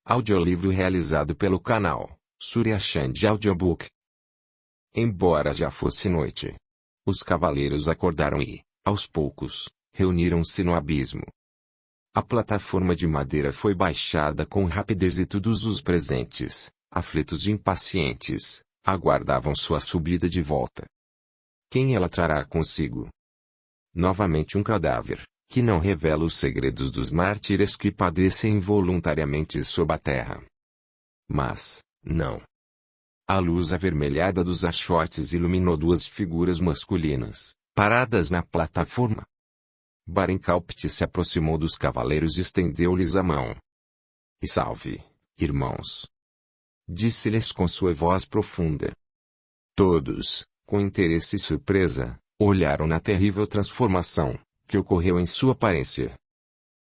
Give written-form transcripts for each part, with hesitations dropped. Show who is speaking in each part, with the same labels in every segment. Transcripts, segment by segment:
Speaker 1: Audiolivro realizado pelo canal Surya Chand Audiobook. Embora já fosse noite, os cavaleiros acordaram e, aos poucos, reuniram-se no abismo. A plataforma de madeira foi baixada com rapidez e todos os presentes, aflitos e impacientes, aguardavam sua subida de volta. Quem ela trará consigo? Novamente um cadáver, que não revela os segredos dos mártires que padecem involuntariamente sob a terra. Mas, não. A luz avermelhada dos achotes iluminou duas figuras masculinas, paradas na plataforma. Barincalpte se aproximou dos cavaleiros e estendeu-lhes a mão. "E salve, irmãos!" disse-lhes com sua voz profunda. Todos, com interesse e surpresa, olharam na terrível transformação que ocorreu em sua aparência.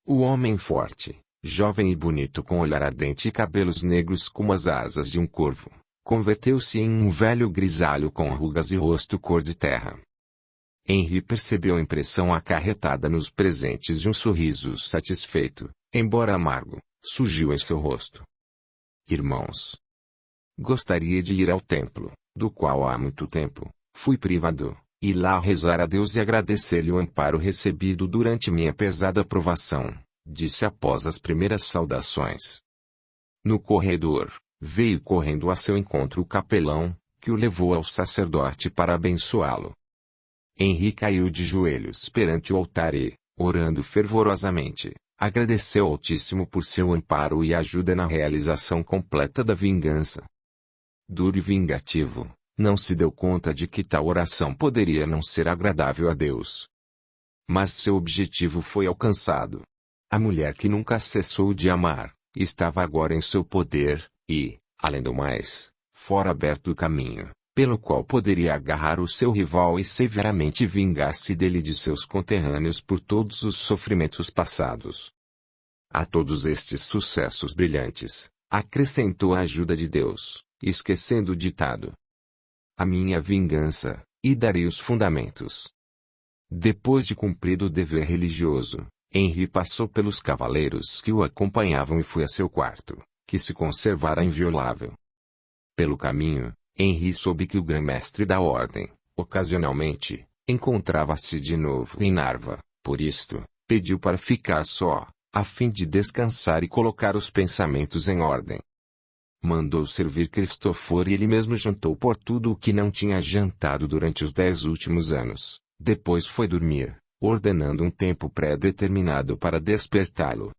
Speaker 1: O homem forte, jovem e bonito com olhar ardente e cabelos negros como as asas de um corvo, converteu-se em um velho grisalho com rugas e rosto cor de terra. Henri percebeu a impressão acarretada nos presentes e um sorriso satisfeito, embora amargo, surgiu em seu rosto. "Irmãos, gostaria de ir ao templo, do qual há muito tempo fui privado, e lá rezar a Deus e agradecer-lhe o amparo recebido durante minha pesada provação", disse após as primeiras saudações. No corredor, veio correndo a seu encontro o capelão, que o levou ao sacerdote para abençoá-lo. Henri caiu de joelhos perante o altar e, orando fervorosamente, agradeceu ao Altíssimo por seu amparo e ajuda na realização completa da vingança. Duro e vingativo, não se deu conta de que tal oração poderia não ser agradável a Deus. Mas seu objetivo foi alcançado. A mulher que nunca cessou de amar, estava agora em seu poder, e, além do mais, fora aberto o caminho, pelo qual poderia agarrar o seu rival e severamente vingar-se dele e de seus conterrâneos por todos os sofrimentos passados. A todos estes sucessos brilhantes, acrescentou a ajuda de Deus, esquecendo o ditado: "A minha vingança, e darei os fundamentos." Depois de cumprido o dever religioso, Henri passou pelos cavaleiros que o acompanhavam e foi a seu quarto, que se conservara inviolável. Pelo caminho, Henri soube que o grão-mestre da ordem, ocasionalmente, encontrava-se de novo em Narva, por isto, pediu para ficar só, a fim de descansar e colocar os pensamentos em ordem. Mandou servir Cristofor e ele mesmo jantou por tudo o que não tinha jantado durante os 10 últimos anos. Depois foi dormir, ordenando um tempo pré-determinado para despertá-lo.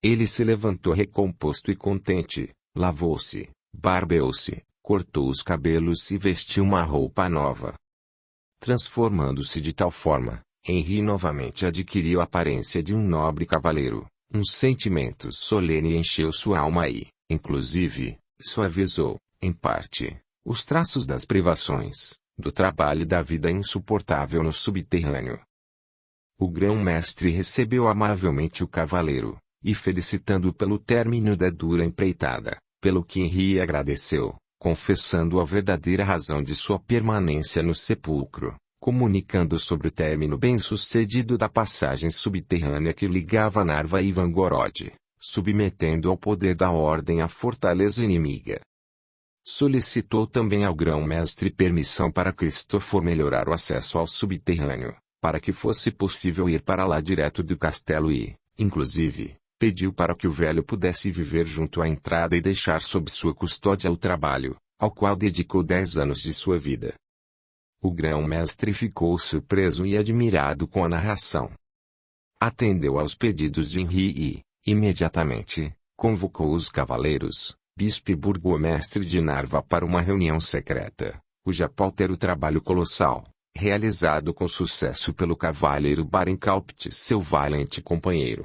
Speaker 1: Ele se levantou recomposto e contente, lavou-se, barbeou-se, cortou os cabelos e vestiu uma roupa nova. Transformando-se de tal forma, Henri novamente adquiriu a aparência de um nobre cavaleiro. Um sentimento solene encheu sua alma e, inclusive, suavizou, em parte, os traços das privações, do trabalho e da vida insuportável no subterrâneo. O grão-mestre recebeu amavelmente o cavaleiro, e felicitando-o pelo término da dura empreitada, pelo que Henri agradeceu, confessando a verdadeira razão de sua permanência no sepulcro, comunicando sobre o término bem-sucedido da passagem subterrânea que ligava Narva e Ivangorod, submetendo ao poder da ordem a fortaleza inimiga. Solicitou também ao grão-mestre permissão para Cristofor melhorar o acesso ao subterrâneo, para que fosse possível ir para lá direto do castelo e, inclusive, pediu para que o velho pudesse viver junto à entrada e deixar sob sua custódia o trabalho, ao qual dedicou 10 anos de sua vida. O grão-mestre ficou surpreso e admirado com a narração. Atendeu aos pedidos de Henri e, imediatamente, convocou os cavaleiros, bispo e burgomestre de Narva para uma reunião secreta, cuja pauta era o trabalho colossal, realizado com sucesso pelo cavaleiro Barincalpte, seu valente companheiro.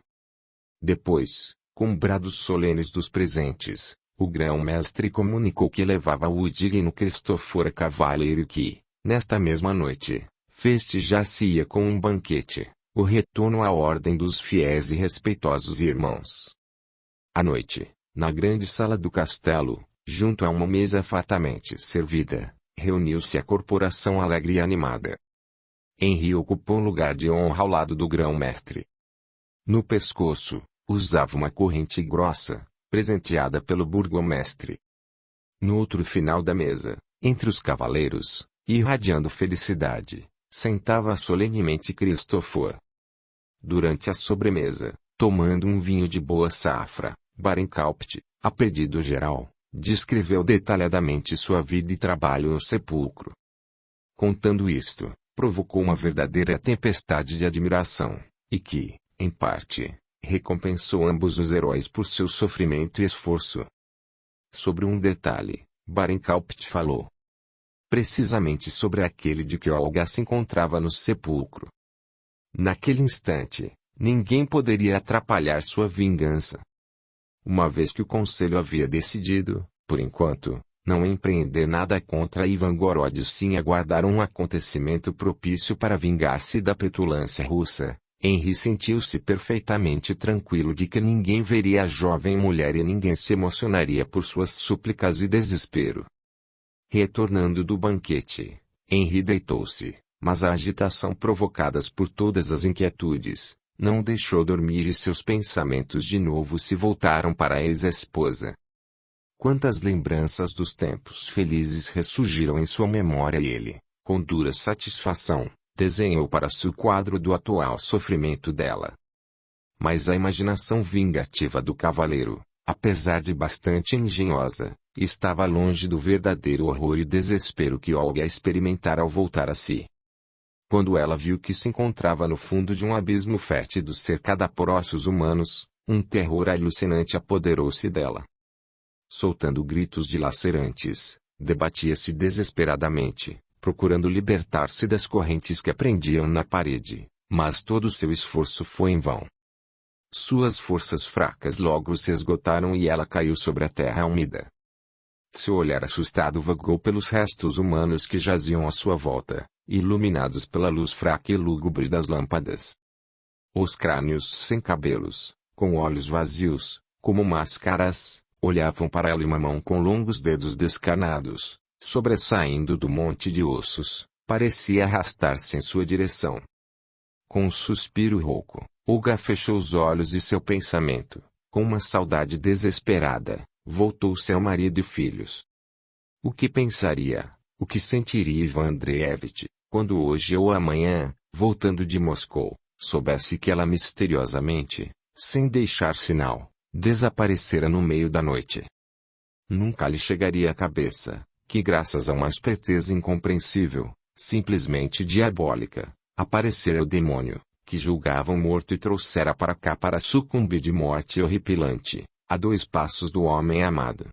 Speaker 1: Depois, com brados solenes dos presentes, o grão-mestre comunicou que levava o digno Cristofor a cavaleiro e que, nesta mesma noite, festejar-se-ia com um banquete, o retorno à ordem dos fiéis e respeitosos irmãos. À noite, na grande sala do castelo, junto a uma mesa fartamente servida, reuniu-se a corporação alegre e animada. Henri ocupou um lugar de honra ao lado do grão-mestre. No pescoço, usava uma corrente grossa, presenteada pelo burgomestre. No outro final da mesa, entre os cavaleiros, irradiando felicidade, sentava solenemente Christopher. Durante a sobremesa, tomando um vinho de boa safra, Barincalpt, a pedido geral, descreveu detalhadamente sua vida e trabalho no sepulcro. Contando isto, provocou uma verdadeira tempestade de admiração, e que, em parte, recompensou ambos os heróis por seu sofrimento e esforço. Sobre um detalhe, Barincalpt falou. Precisamente sobre aquele de que Olga se encontrava no sepulcro. Naquele instante, ninguém poderia atrapalhar sua vingança. Uma vez que o conselho havia decidido, por enquanto, não empreender nada contra Ivangorod sim aguardar um acontecimento propício para vingar-se da petulância russa, Henry sentiu-se perfeitamente tranquilo de que ninguém veria a jovem mulher e ninguém se emocionaria por suas súplicas e desespero. Retornando do banquete, Henry deitou-se, mas a agitação provocada por todas as inquietudes, não deixou dormir e seus pensamentos de novo se voltaram para a ex-esposa. Quantas lembranças dos tempos felizes ressurgiram em sua memória e ele, com dura satisfação, desenhou para si o quadro do atual sofrimento dela. Mas a imaginação vingativa do cavaleiro, apesar de bastante engenhosa, estava longe do verdadeiro horror e desespero que Olga experimentara ao voltar a si. Quando ela viu que se encontrava no fundo de um abismo fétido cercada por ossos humanos, um terror alucinante apoderou-se dela. Soltando gritos dilacerantes, debatia-se desesperadamente, procurando libertar-se das correntes que a prendiam na parede, mas todo seu esforço foi em vão. Suas forças fracas logo se esgotaram e ela caiu sobre a terra úmida. Seu olhar assustado vagou pelos restos humanos que jaziam à sua volta, iluminados pela luz fraca e lúgubre das lâmpadas. Os crânios sem cabelos, com olhos vazios, como máscaras, olhavam para ela e uma mão com longos dedos descarnados, sobressaindo do monte de ossos, parecia arrastar-se em sua direção. Com um suspiro rouco, Olga fechou os olhos e seu pensamento, com uma saudade desesperada, voltou-se ao marido e filhos. O que pensaria, o que sentiria Ivan Andreevich, quando hoje ou amanhã, voltando de Moscou, soubesse que ela misteriosamente, sem deixar sinal, desaparecera no meio da noite? Nunca lhe chegaria à cabeça, que graças a uma esperteza incompreensível, simplesmente diabólica, aparecera o demônio, que julgavam morto e trouxera para cá para sucumbir de morte horripilante, a 2 passos do homem amado.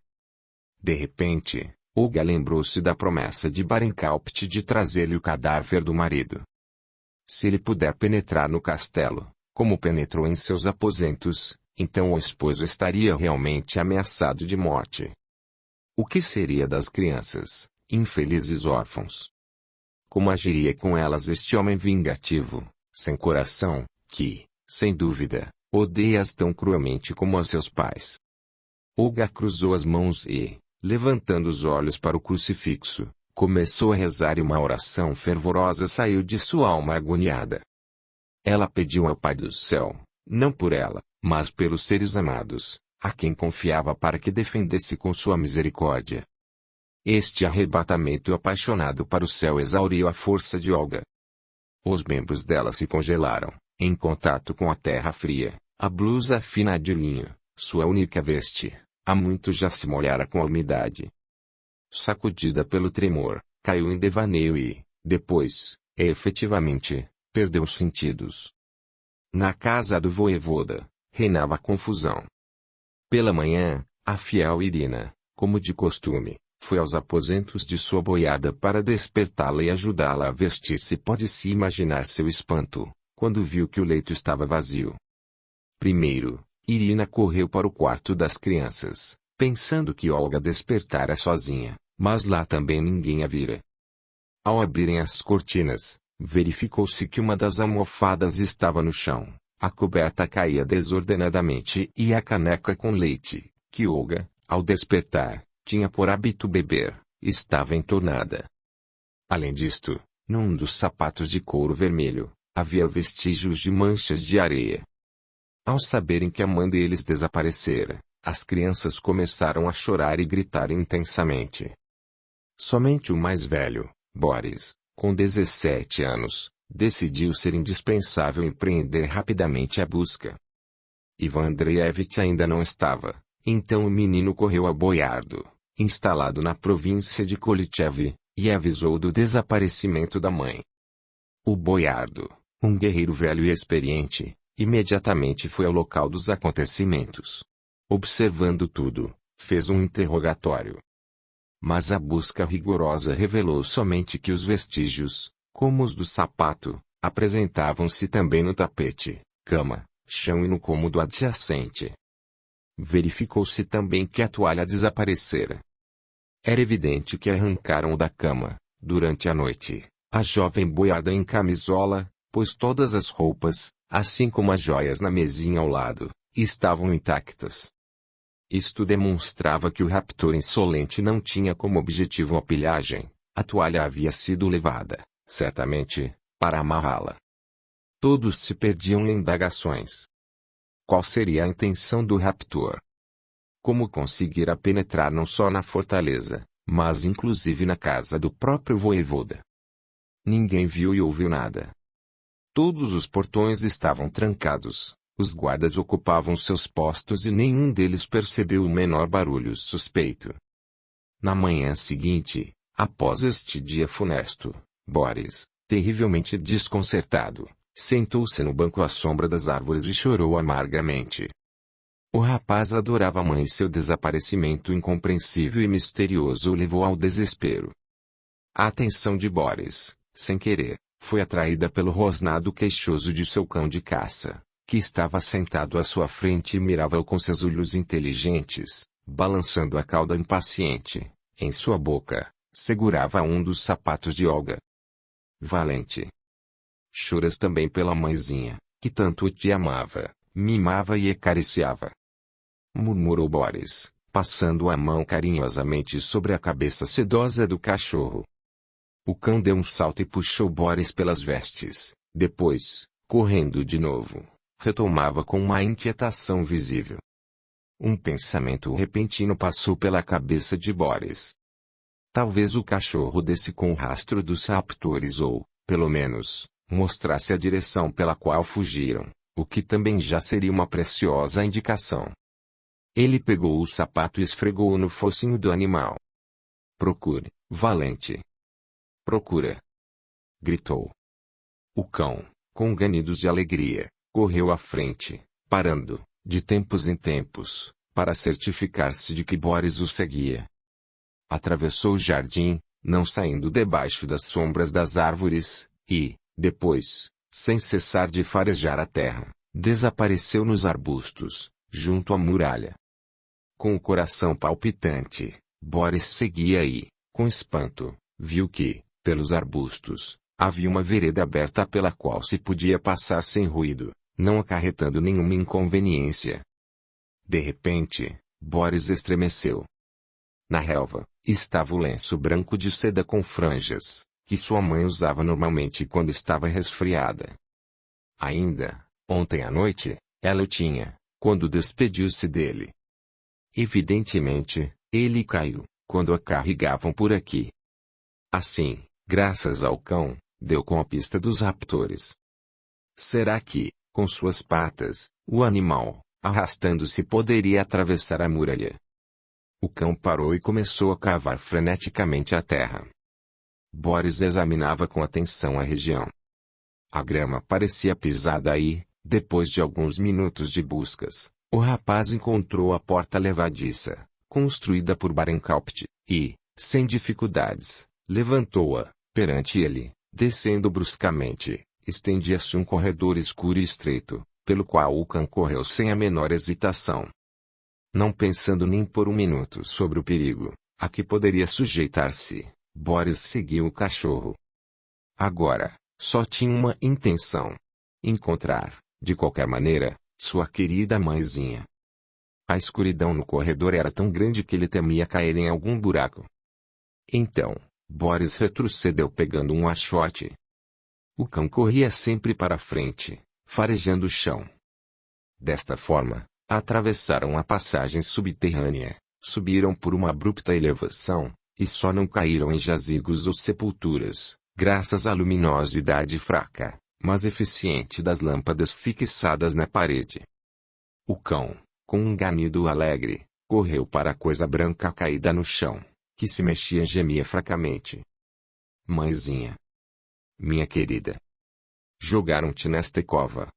Speaker 1: De repente, Olga lembrou-se da promessa de Barincalpt de trazer-lhe o cadáver do marido. Se ele puder penetrar no castelo, como penetrou em seus aposentos, então o esposo estaria realmente ameaçado de morte. O que seria das crianças, infelizes órfãos? Como agiria com elas este homem vingativo, sem coração, que, sem dúvida, odeia-as tão cruelmente como a seus pais? Olga cruzou as mãos e, levantando os olhos para o crucifixo, começou a rezar e uma oração fervorosa saiu de sua alma agoniada. Ela pediu ao Pai do Céu, não por ela, mas pelos seres amados, a quem confiava para que defendesse com sua misericórdia. Este arrebatamento apaixonado para o céu exauriu a força de Olga. Os membros dela se congelaram, em contato com a terra fria, a blusa fina de linho, sua única veste, há muito já se molhara com a umidade. Sacudida pelo tremor, caiu em devaneio e, depois, efetivamente, perdeu os sentidos. Na casa do voevoda, reinava confusão. Pela manhã, a fiel Irina, como de costume, foi aos aposentos de sua boiada para despertá-la e ajudá-la a vestir-se. Pode-se imaginar seu espanto, quando viu que o leito estava vazio. Primeiro, Irina correu para o quarto das crianças, pensando que Olga despertara sozinha, mas lá também ninguém a vira. Ao abrirem as cortinas, verificou-se que uma das almofadas estava no chão, a coberta caía desordenadamente e a caneca com leite, que Olga, ao despertar, tinha por hábito beber, estava entornada. Além disto, num dos sapatos de couro vermelho, havia vestígios de manchas de areia. Ao saberem que a mãe deles desaparecera, As crianças começaram a chorar e gritar intensamente. Somente o mais velho, Boris, com 17 anos, decidiu ser indispensável empreender rapidamente a busca. Ivan Andreevich ainda não estava, então o menino correu a Boiardo, instalado na província de Kolichev, e avisou do desaparecimento da mãe. O Boiardo, um guerreiro velho e experiente, imediatamente foi ao local dos acontecimentos. Observando tudo, fez um interrogatório. Mas a busca rigorosa revelou somente que os vestígios, como os do sapato, apresentavam-se também no tapete, cama, chão e no cômodo adjacente. Verificou-se também que a toalha desaparecera. Era evidente que arrancaram da cama, durante a noite, a jovem boiarda em camisola, pois todas as roupas, assim como as joias na mesinha ao lado, estavam intactas. Isto demonstrava que o raptor insolente não tinha como objetivo a pilhagem, a toalha havia sido levada, certamente, para amarrá-la. Todos se perdiam em indagações. Qual seria a intenção do raptor? Como conseguira penetrar não só na fortaleza, mas inclusive na casa do próprio voivoda? Ninguém viu e ouviu nada. Todos os portões estavam trancados, os guardas ocupavam seus postos e nenhum deles percebeu o menor barulho suspeito. Na manhã seguinte, após este dia funesto, Boris, terrivelmente desconcertado, sentou-se no banco à sombra das árvores e chorou amargamente. O rapaz adorava a mãe e seu desaparecimento incompreensível e misterioso o levou ao desespero. A atenção de Boris, sem querer, foi atraída pelo rosnado queixoso de seu cão de caça, que estava sentado à sua frente e mirava-o com seus olhos inteligentes, balançando a cauda impaciente. Em sua boca, segurava um dos sapatos de Olga. Valente. Choras também pela mãezinha, que tanto te amava, mimava e acariciava. Murmurou Boris, passando a mão carinhosamente sobre a cabeça sedosa do cachorro. O cão deu um salto e puxou Boris pelas vestes, depois, correndo de novo, retomava com uma inquietação visível. Um pensamento repentino passou pela cabeça de Boris. Talvez o cachorro desse com o rastro dos raptores ou, pelo menos, mostrasse a direção pela qual fugiram, o que também já seria uma preciosa indicação. Ele pegou o sapato e esfregou-o no focinho do animal. Procure, Valente. Procura! Gritou. O cão, com ganidos de alegria, correu à frente, parando, de tempos em tempos, para certificar-se de que Boris o seguia. Atravessou o jardim, não saindo debaixo das sombras das árvores, e, depois, sem cessar de farejar a terra, desapareceu nos arbustos, junto à muralha. Com o coração palpitante, Boris seguia e, com espanto, viu que, pelos arbustos, havia uma vereda aberta pela qual se podia passar sem ruído, não acarretando nenhuma inconveniência. De repente, Boris estremeceu. Na relva, estava o lenço branco de seda com franjas, que sua mãe usava normalmente quando estava resfriada. Ainda, ontem à noite, ela o tinha, quando despediu-se dele. Evidentemente, ele caiu, quando a carregavam por aqui. Assim, graças ao cão, deu com a pista dos raptores. Será que, com suas patas, o animal, arrastando-se poderia atravessar a muralha? O cão parou e começou a cavar freneticamente a terra. Boris examinava com atenção a região. A grama parecia pisada e, depois de alguns minutos de buscas, o rapaz encontrou a porta levadiça, construída por Barenkaupt, e, sem dificuldades, levantou-a. Perante ele, descendo bruscamente, estendia-se um corredor escuro e estreito, pelo qual o cão correu sem a menor hesitação. Não pensando nem por um minuto sobre o perigo a que poderia sujeitar-se, Boris seguiu o cachorro. Agora, só tinha uma intenção: encontrar, de qualquer maneira, sua querida mãezinha. A escuridão no corredor era tão grande que ele temia cair em algum buraco. Então, Boris retrocedeu pegando um achote. O cão corria sempre para frente, farejando o chão. Desta forma, Atravessaram a passagem subterrânea, subiram por uma abrupta elevação, e só não caíram em jazigos ou sepulturas, graças à luminosidade fraca, mas eficiente das lâmpadas fixadas na parede. O cão, com um ganido alegre, correu para a coisa branca caída no chão, que se mexia e gemia fracamente. Mãezinha. Minha querida. Jogaram-te nesta cova.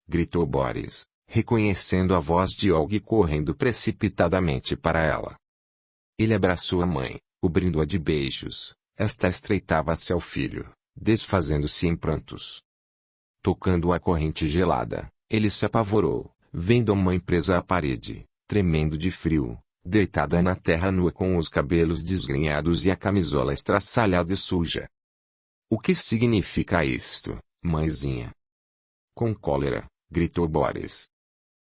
Speaker 1: Gritou Boris, reconhecendo a voz de Olga e correndo precipitadamente para ela. Ele abraçou a mãe, cobrindo-a de beijos. Esta estreitava-se ao filho, desfazendo-se em prantos. Tocando a corrente gelada, ele se apavorou, vendo a mãe presa à parede, tremendo de frio, deitada na terra nua com os cabelos desgrenhados e a camisola estraçalhada e suja. O que significa isto, mãezinha? Com cólera, gritou Boris.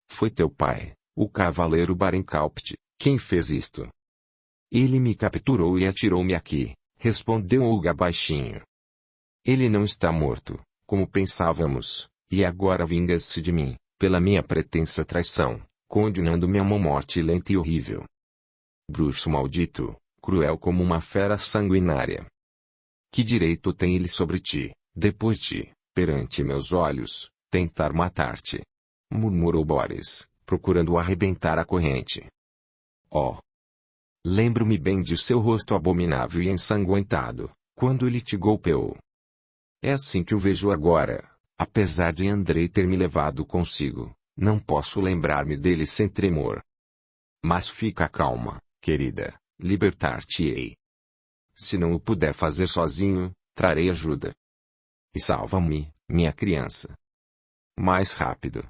Speaker 1: Foi teu pai, o cavaleiro Barenkaupt, quem fez isto. Ele me capturou e atirou-me aqui, respondeu Olga baixinho. Ele não está morto, como pensávamos, e agora vinga-se de mim, pela minha pretensa traição, condenando-me a uma morte lenta e horrível. Bruxo maldito, cruel como uma fera sanguinária. Que direito tem ele sobre ti, depois de, perante meus olhos, tentar matar-te? Murmurou Boris, procurando arrebentar a corrente. Oh! Lembro-me bem de seu rosto abominável e ensanguentado, quando ele te golpeou. É assim que o vejo agora, apesar de Andrei ter me levado consigo, não posso lembrar-me dele sem tremor. Mas fica calma, querida, libertar-te-ei. Se não o puder fazer sozinho, trarei ajuda. E salva-me, minha criança. Mais rápido,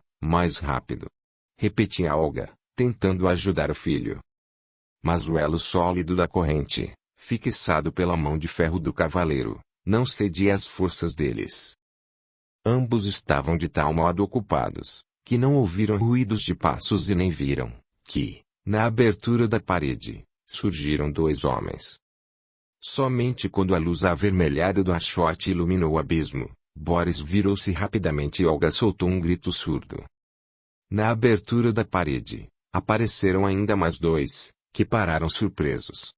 Speaker 1: repetia Olga, tentando ajudar o filho. Mas o elo sólido da corrente, fixado pela mão de ferro do cavaleiro, não cedia às forças deles. Ambos estavam de tal modo ocupados, que não ouviram ruídos de passos e nem viram, que, na abertura da parede, surgiram dois homens. Somente quando a luz avermelhada do achote iluminou o abismo, Boris virou-se rapidamente e Olga soltou um grito surdo. Na abertura da parede, apareceram ainda mais dois, que pararam surpresos.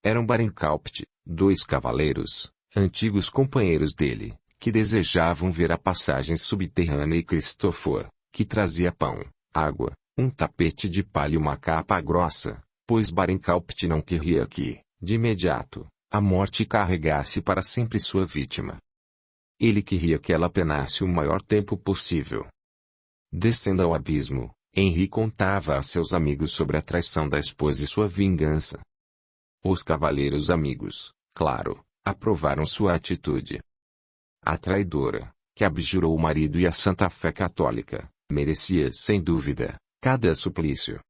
Speaker 1: Eram Barenkaupt, dois cavaleiros, antigos companheiros dele, que desejavam ver a passagem subterrânea, e Christopher, que trazia pão, água, um tapete de palha e uma capa grossa, pois Barenkaupt não queria que, de imediato, a morte carregasse para sempre sua vítima. Ele queria que ela penasse o maior tempo possível. Descendo ao abismo, Henri contava a seus amigos sobre a traição da esposa e sua vingança. Os cavaleiros amigos, claro, aprovaram sua atitude. A traidora, que abjurou o marido e a santa fé católica, merecia sem dúvida, cada suplício.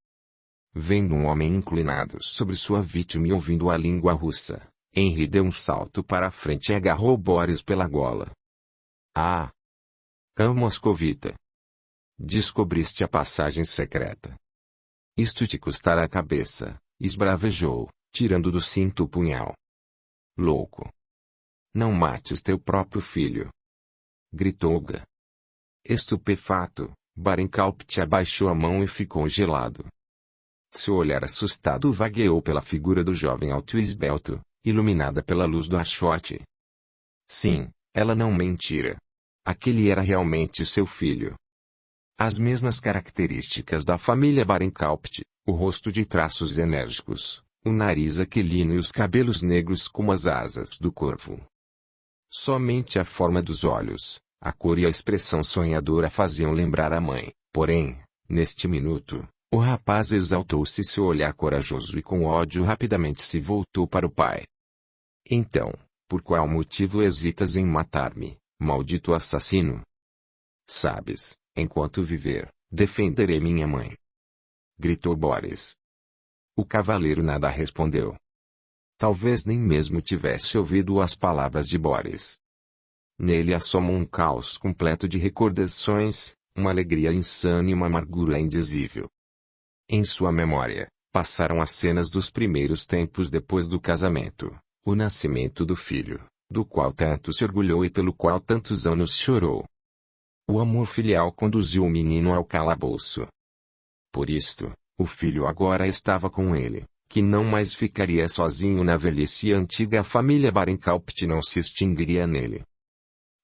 Speaker 1: Vendo um homem inclinado sobre sua vítima e ouvindo a língua russa, Henri deu um salto para a frente e agarrou Boris pela gola. Ah! Cão moscovita! Descobriste a passagem secreta. Isto te custará a cabeça, esbravejou, tirando do cinto o punhal. Louco! Não mates teu próprio filho! Gritou Olga. Estupefato, Barenkaupt abaixou a mão e ficou gelado. Seu olhar assustado vagueou pela figura do jovem alto e esbelto, iluminada pela luz do achote. Sim, ela não mentira. Aquele era realmente seu filho. As mesmas características da família Barenkaupt, o rosto de traços enérgicos, o nariz aquilino e os cabelos negros como as asas do corvo. Somente a forma dos olhos, a cor e a expressão sonhadora faziam lembrar a mãe, porém, neste minuto, o rapaz exaltou-se e seu olhar corajoso e com ódio rapidamente se voltou para o pai. Então, por qual motivo hesitas em matar-me, maldito assassino? Sabes, enquanto viver, defenderei minha mãe. Gritou Boris. O cavaleiro nada respondeu. Talvez nem mesmo tivesse ouvido as palavras de Boris. Nele assomou um caos completo de recordações, uma alegria insana e uma amargura indizível. Em sua memória, passaram as cenas dos primeiros tempos depois do casamento, o nascimento do filho, do qual tanto se orgulhou e pelo qual tantos anos chorou. O amor filial conduziu o menino ao calabouço. Por isto, o filho agora estava com ele, que não mais ficaria sozinho na velhice, e a antiga família Barincalpt não se extinguiria nele.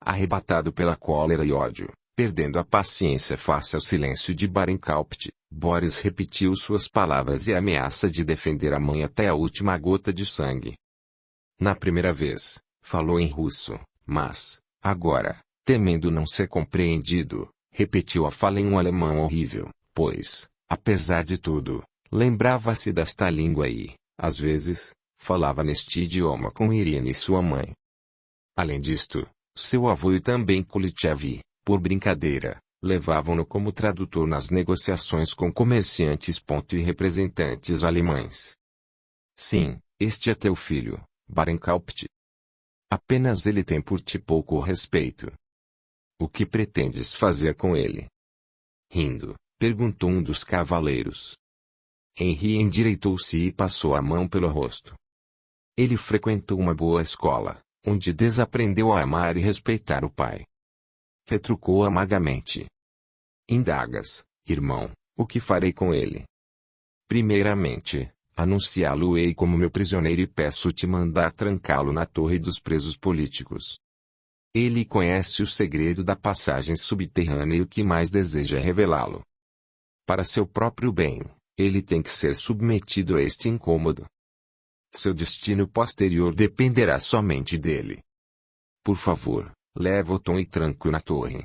Speaker 1: Arrebatado pela cólera e ódio, perdendo a paciência face ao silêncio de Barincalpt, Boris repetiu suas palavras e a ameaça de defender a mãe até a última gota de sangue. Na primeira vez, falou em russo, mas, agora, temendo não ser compreendido, repetiu a fala em um alemão horrível, pois, apesar de tudo, lembrava-se desta língua e, às vezes, falava neste idioma com Irina e sua mãe. Além disto, seu avô e também Kulitchev, por brincadeira, levavam-no como tradutor nas negociações com comerciantes. E representantes alemães. Sim, este é teu filho, Barincalpt. Apenas ele tem por ti pouco respeito. O que pretendes fazer com ele? Rindo, perguntou um dos cavaleiros. Henri endireitou-se e passou a mão pelo rosto. Ele frequentou uma boa escola, onde desaprendeu a amar e respeitar o pai. Retrucou amargamente. Indagas, irmão, o que farei com ele? Primeiramente, anunciá-lo-ei como meu prisioneiro e peço-te mandar trancá-lo na torre dos presos políticos. Ele conhece o segredo da passagem subterrânea e o que mais deseja é revelá-lo. Para seu próprio bem, ele tem que ser submetido a este incômodo. Seu destino posterior dependerá somente dele. Por favor, leva o Tom e tranque-o na torre.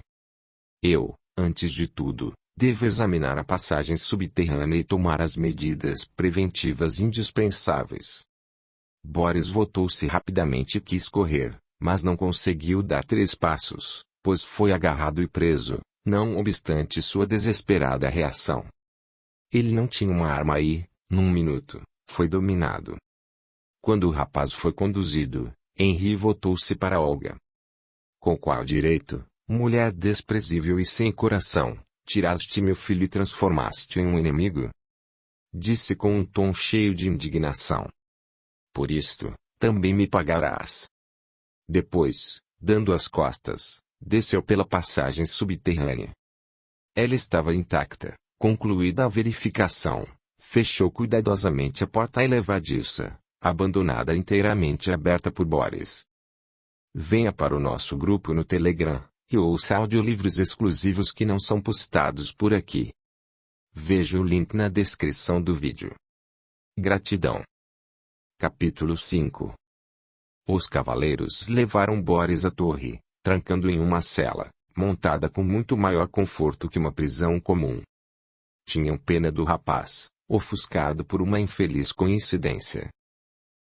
Speaker 1: Eu, antes de tudo, devo examinar a passagem subterrânea e tomar as medidas preventivas indispensáveis. Boris voltou-se rapidamente e quis correr, mas não conseguiu dar 3 passos, pois foi agarrado e preso, não obstante sua desesperada reação. Ele não tinha uma arma e, num minuto, foi dominado. Quando o rapaz foi conduzido, Henri voltou-se para Olga. Com qual direito, mulher desprezível e sem coração, tiraste meu filho e transformaste-o em um inimigo? Disse com um tom cheio de indignação. Por isto, também me pagarás. Depois, dando as costas, desceu pela passagem subterrânea. Ela estava intacta, concluída a verificação, fechou cuidadosamente a porta elevadiça, abandonada inteiramente aberta por Boris. Venha para o nosso grupo no Telegram, e ouça audiolivros exclusivos que não são postados por aqui. Veja o link na descrição do vídeo. Gratidão. Capítulo 5. Os cavaleiros levaram Boris à torre, trancando em uma cela, montada com muito maior conforto que uma prisão comum. Tinham pena do rapaz, ofuscado por uma infeliz coincidência.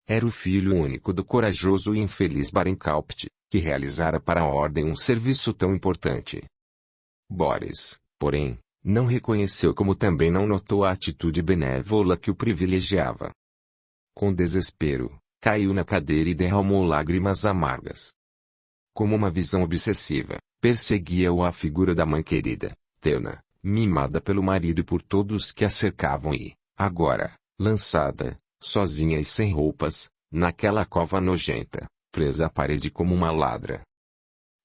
Speaker 1: Era o filho único do corajoso e infeliz Barincalpt, que realizara para a ordem um serviço tão importante. Boris, porém, não reconheceu, como também não notou a atitude benévola que o privilegiava. Com desespero, caiu na cadeira e derramou lágrimas amargas. Como uma visão obsessiva, perseguia-o a figura da mãe querida, terna, mimada pelo marido e por todos que a cercavam e, agora, lançada, sozinha e sem roupas, naquela cova nojenta, presa à parede como uma ladra.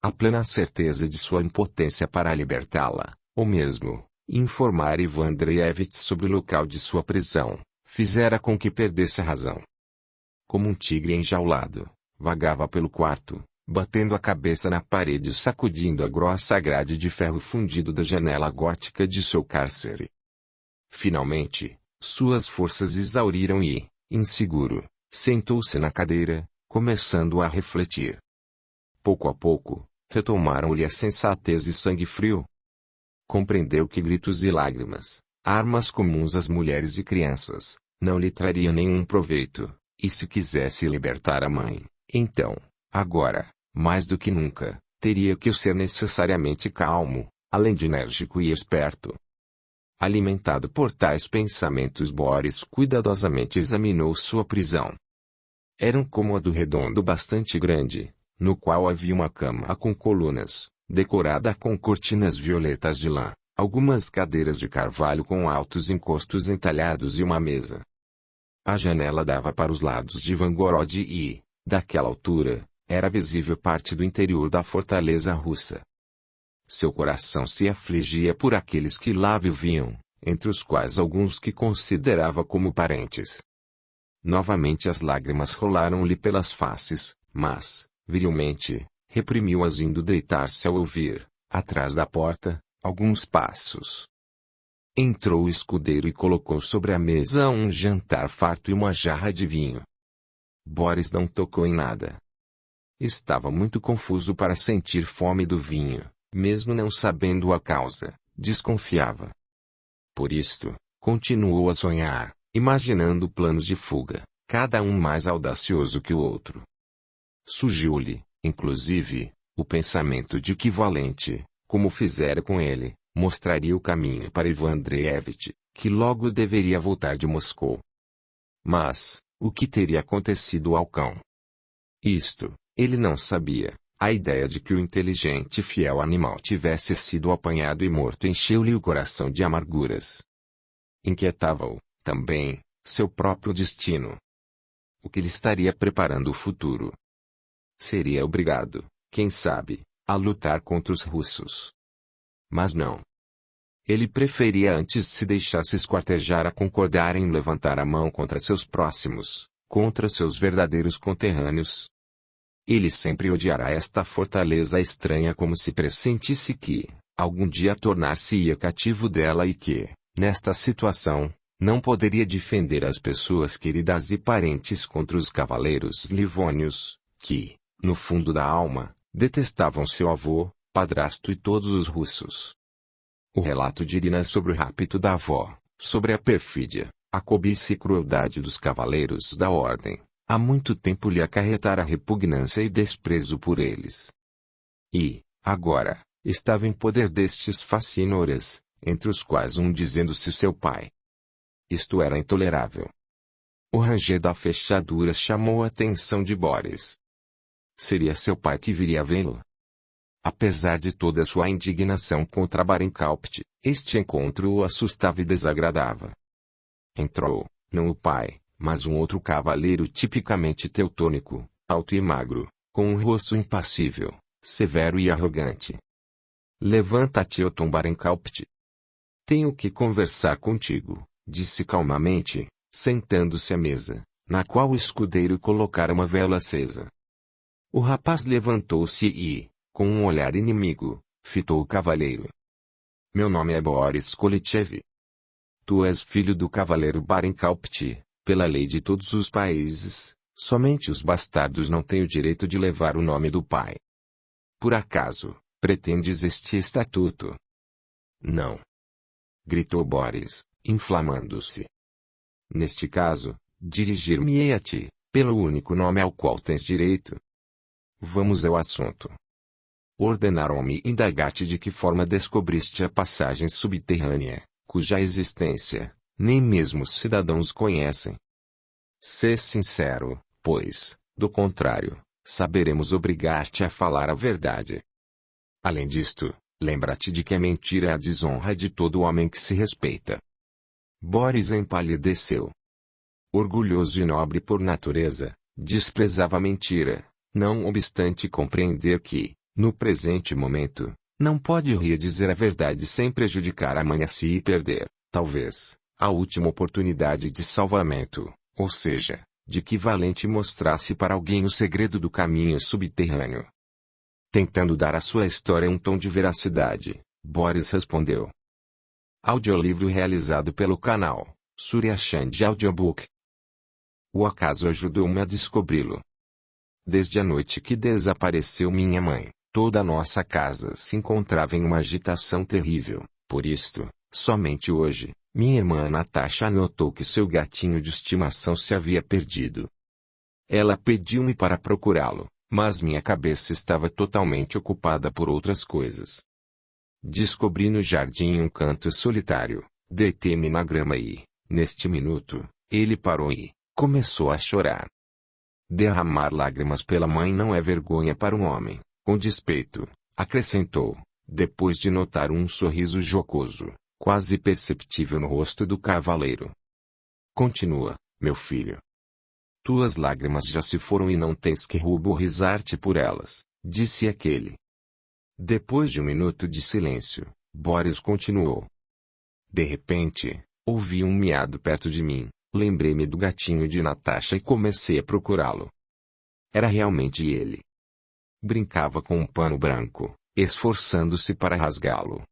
Speaker 1: A plena certeza de sua impotência para libertá-la, ou mesmo, informar Ivan Andreevich sobre o local de sua prisão, fizera com que perdesse a razão. Como um tigre enjaulado, vagava pelo quarto, batendo a cabeça na parede e sacudindo a grossa grade de ferro fundido da janela gótica de seu cárcere. Finalmente, suas forças exauriram e, inseguro, sentou-se na cadeira, começando a refletir. Pouco a pouco, retomaram-lhe a sensatez e sangue frio. Compreendeu que gritos e lágrimas, armas comuns às mulheres e crianças, não lhe trariam nenhum proveito, e se quisesse libertar a mãe, então, agora, mais do que nunca, teria que ser necessariamente calmo, além de enérgico e esperto. Alimentado por tais pensamentos, Boris cuidadosamente examinou sua prisão. Era um cômodo redondo bastante grande, no qual havia uma cama com colunas, decorada com cortinas violetas de lã, algumas cadeiras de carvalho com altos encostos entalhados e uma mesa. A janela dava para os lados de Vangorod e, daquela altura, era visível parte do interior da fortaleza russa. Seu coração se afligia por aqueles que lá viviam, entre os quais alguns que considerava como parentes. Novamente as lágrimas rolaram-lhe pelas faces, mas, virilmente, reprimiu-as indo deitar-se ao ouvir, atrás da porta, alguns passos. Entrou o escudeiro e colocou sobre a mesa um jantar farto e uma jarra de vinho. Boris não tocou em nada. Estava muito confuso para sentir fome do vinho, mesmo não sabendo a causa, desconfiava. Por isto, continuou a sonhar, imaginando planos de fuga, cada um mais audacioso que o outro. Surgiu-lhe, inclusive, o pensamento de que Valente, como fizera com ele, mostraria o caminho para Ivan Andreevich, que logo deveria voltar de Moscou. Mas, o que teria acontecido ao cão? Isto, ele não sabia. A ideia de que o inteligente e fiel animal tivesse sido apanhado e morto encheu-lhe o coração de amarguras. Inquietava-o, também, seu próprio destino. O que lhe estaria preparando o futuro? Seria obrigado, quem sabe, a lutar contra os russos. Mas não. Ele preferia antes se deixar-se esquartejar a concordar em levantar a mão contra seus próximos, contra seus verdadeiros conterrâneos. Ele sempre odiará esta fortaleza estranha como se pressentisse que, algum dia tornar-se-ia cativo dela e que, nesta situação, não poderia defender as pessoas queridas e parentes contra os cavaleiros livônios, que, no fundo da alma, detestavam seu avô, padrasto e todos os russos. O relato de Irina sobre o rapto da avó, sobre a perfídia, a cobiça e crueldade dos cavaleiros da ordem, há muito tempo lhe acarretara repugnância e desprezo por eles. E, agora, estava em poder destes fascínoras, entre os quais um dizendo-se seu pai. Isto era intolerável. O ranger da fechadura chamou a atenção de Boris. Seria seu pai que viria vê-lo? Apesar de toda sua indignação contra Barinkaupt, este encontro o assustava e desagradava. Entrou, não o pai, mas um outro cavaleiro tipicamente teutônico, alto e magro, com um rosto impassível, severo e arrogante. Levanta-te, Otom Barinkaupt. Tenho que conversar contigo, disse calmamente, sentando-se à mesa, na qual o escudeiro colocara uma vela acesa. O rapaz levantou-se e, com um olhar inimigo, fitou o cavaleiro. Meu nome é Boris Kolitchev. Tu és filho do cavaleiro Barinkaupt. Pela lei de todos os países, somente os bastardos não têm o direito de levar o nome do pai. Por acaso, pretendes este estatuto? Não. Gritou Boris, inflamando-se. Neste caso, dirigir-me-ei a ti, pelo único nome ao qual tens direito. Vamos ao assunto. Ordenaram-me indagar-te de que forma descobriste a passagem subterrânea, cuja existência nem mesmo os cidadãos conhecem. Sê sincero, pois, do contrário, saberemos obrigar-te a falar a verdade. Além disto, lembra-te de que a mentira é a desonra de todo homem que se respeita. Boris empalideceu. Orgulhoso e nobre por natureza, desprezava a mentira, não obstante compreender que, no presente momento, não pode rir dizer a verdade sem prejudicar amanhã-se e perder, talvez, a última oportunidade de salvamento, ou seja, de que Valente mostrasse para alguém o segredo do caminho subterrâneo. Tentando dar à sua história um tom de veracidade, Boris respondeu. Audiolivro realizado pelo canal Suryashanti Audiobook. O acaso ajudou-me a descobri-lo. Desde a noite que desapareceu minha mãe, toda a nossa casa se encontrava em uma agitação terrível. Por isto, somente hoje, minha irmã Natasha notou que seu gatinho de estimação se havia perdido. Ela pediu-me para procurá-lo, mas minha cabeça estava totalmente ocupada por outras coisas. Descobri no jardim um canto solitário, deitei-me na grama e, neste minuto, ele parou e começou a chorar. Derramar lágrimas pela mãe não é vergonha para um homem, com despeito, acrescentou, depois de notar um sorriso jocoso, quase perceptível no rosto do cavaleiro. Continua, meu filho. Tuas lágrimas já se foram e não tens que ruborizar-te por elas, disse aquele. Depois de um minuto de silêncio, Boris continuou. De repente, ouvi um miado perto de mim, lembrei-me do gatinho de Natasha e comecei a procurá-lo. Era realmente ele. Brincava com um pano branco, esforçando-se para rasgá-lo.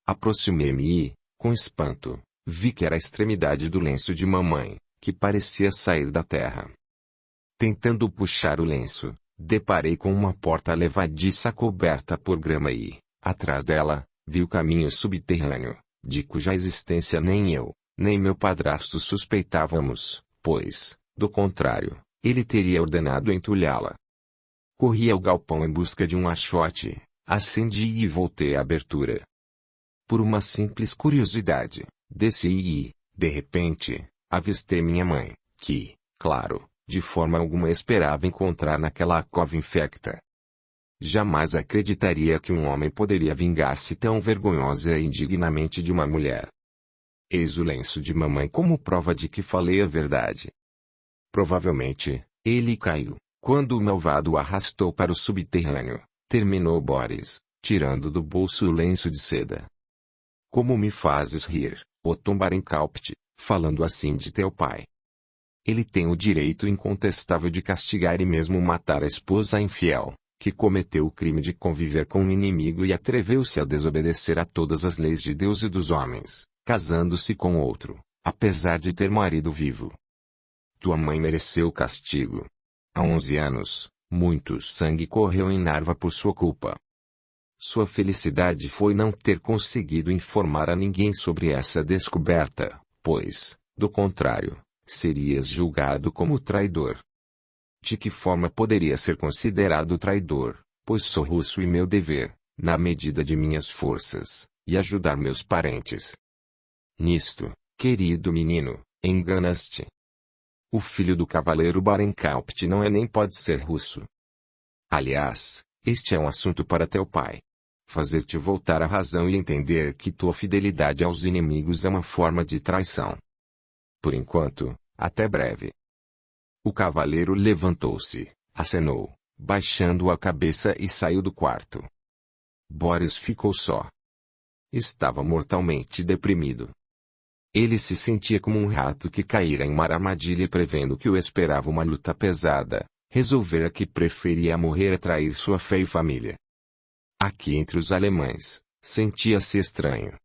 Speaker 1: Aproximei-me e, com espanto, vi que era a extremidade do lenço de mamãe, que parecia sair da terra. Tentando puxar o lenço, deparei com uma porta levadiça coberta por grama e, atrás dela, vi o caminho subterrâneo, de cuja existência nem eu, nem meu padrasto suspeitávamos, pois, do contrário, ele teria ordenado entulhá-la. Corri ao galpão em busca de um achote, acendi e voltei à abertura. Por uma simples curiosidade, desci e, de repente, avistei minha mãe, que, claro, de forma alguma esperava encontrar naquela cova infecta. Jamais acreditaria que um homem poderia vingar-se tão vergonhosa e indignamente de uma mulher. Eis o lenço de mamãe como prova de que falei a verdade. Provavelmente, ele caiu, quando o malvado o arrastou para o subterrâneo, terminou Boris, tirando do bolso o lenço de seda. Como me fazes rir, Otom Barenkaupt, falando assim de teu pai. Ele tem o direito incontestável de castigar e mesmo matar a esposa infiel, que cometeu o crime de conviver com um inimigo e atreveu-se a desobedecer a todas as leis de Deus e dos homens, casando-se com outro, apesar de ter marido vivo. Tua mãe mereceu o castigo. Há 11 anos, muito sangue correu em Narva por sua culpa. Sua felicidade foi não ter conseguido informar a ninguém sobre essa descoberta, pois, do contrário, serias julgado como traidor. De que forma poderia ser considerado traidor, pois sou russo e meu dever, na medida de minhas forças, e ajudar meus parentes. Nisto, querido menino, enganas-te. O filho do cavaleiro Barenkaupt não é nem pode ser russo. Aliás, este é um assunto para teu pai. Fazer-te voltar à razão e entender que tua fidelidade aos inimigos é uma forma de traição. Por enquanto, até breve. O cavaleiro levantou-se, acenou, baixando a cabeça e saiu do quarto. Boris ficou só. Estava mortalmente deprimido. Ele se sentia como um rato que caíra em uma armadilha e prevendo que o esperava uma luta pesada, resolvera que preferia morrer a trair sua fé e família. Aqui entre os alemães, sentia-se estranho.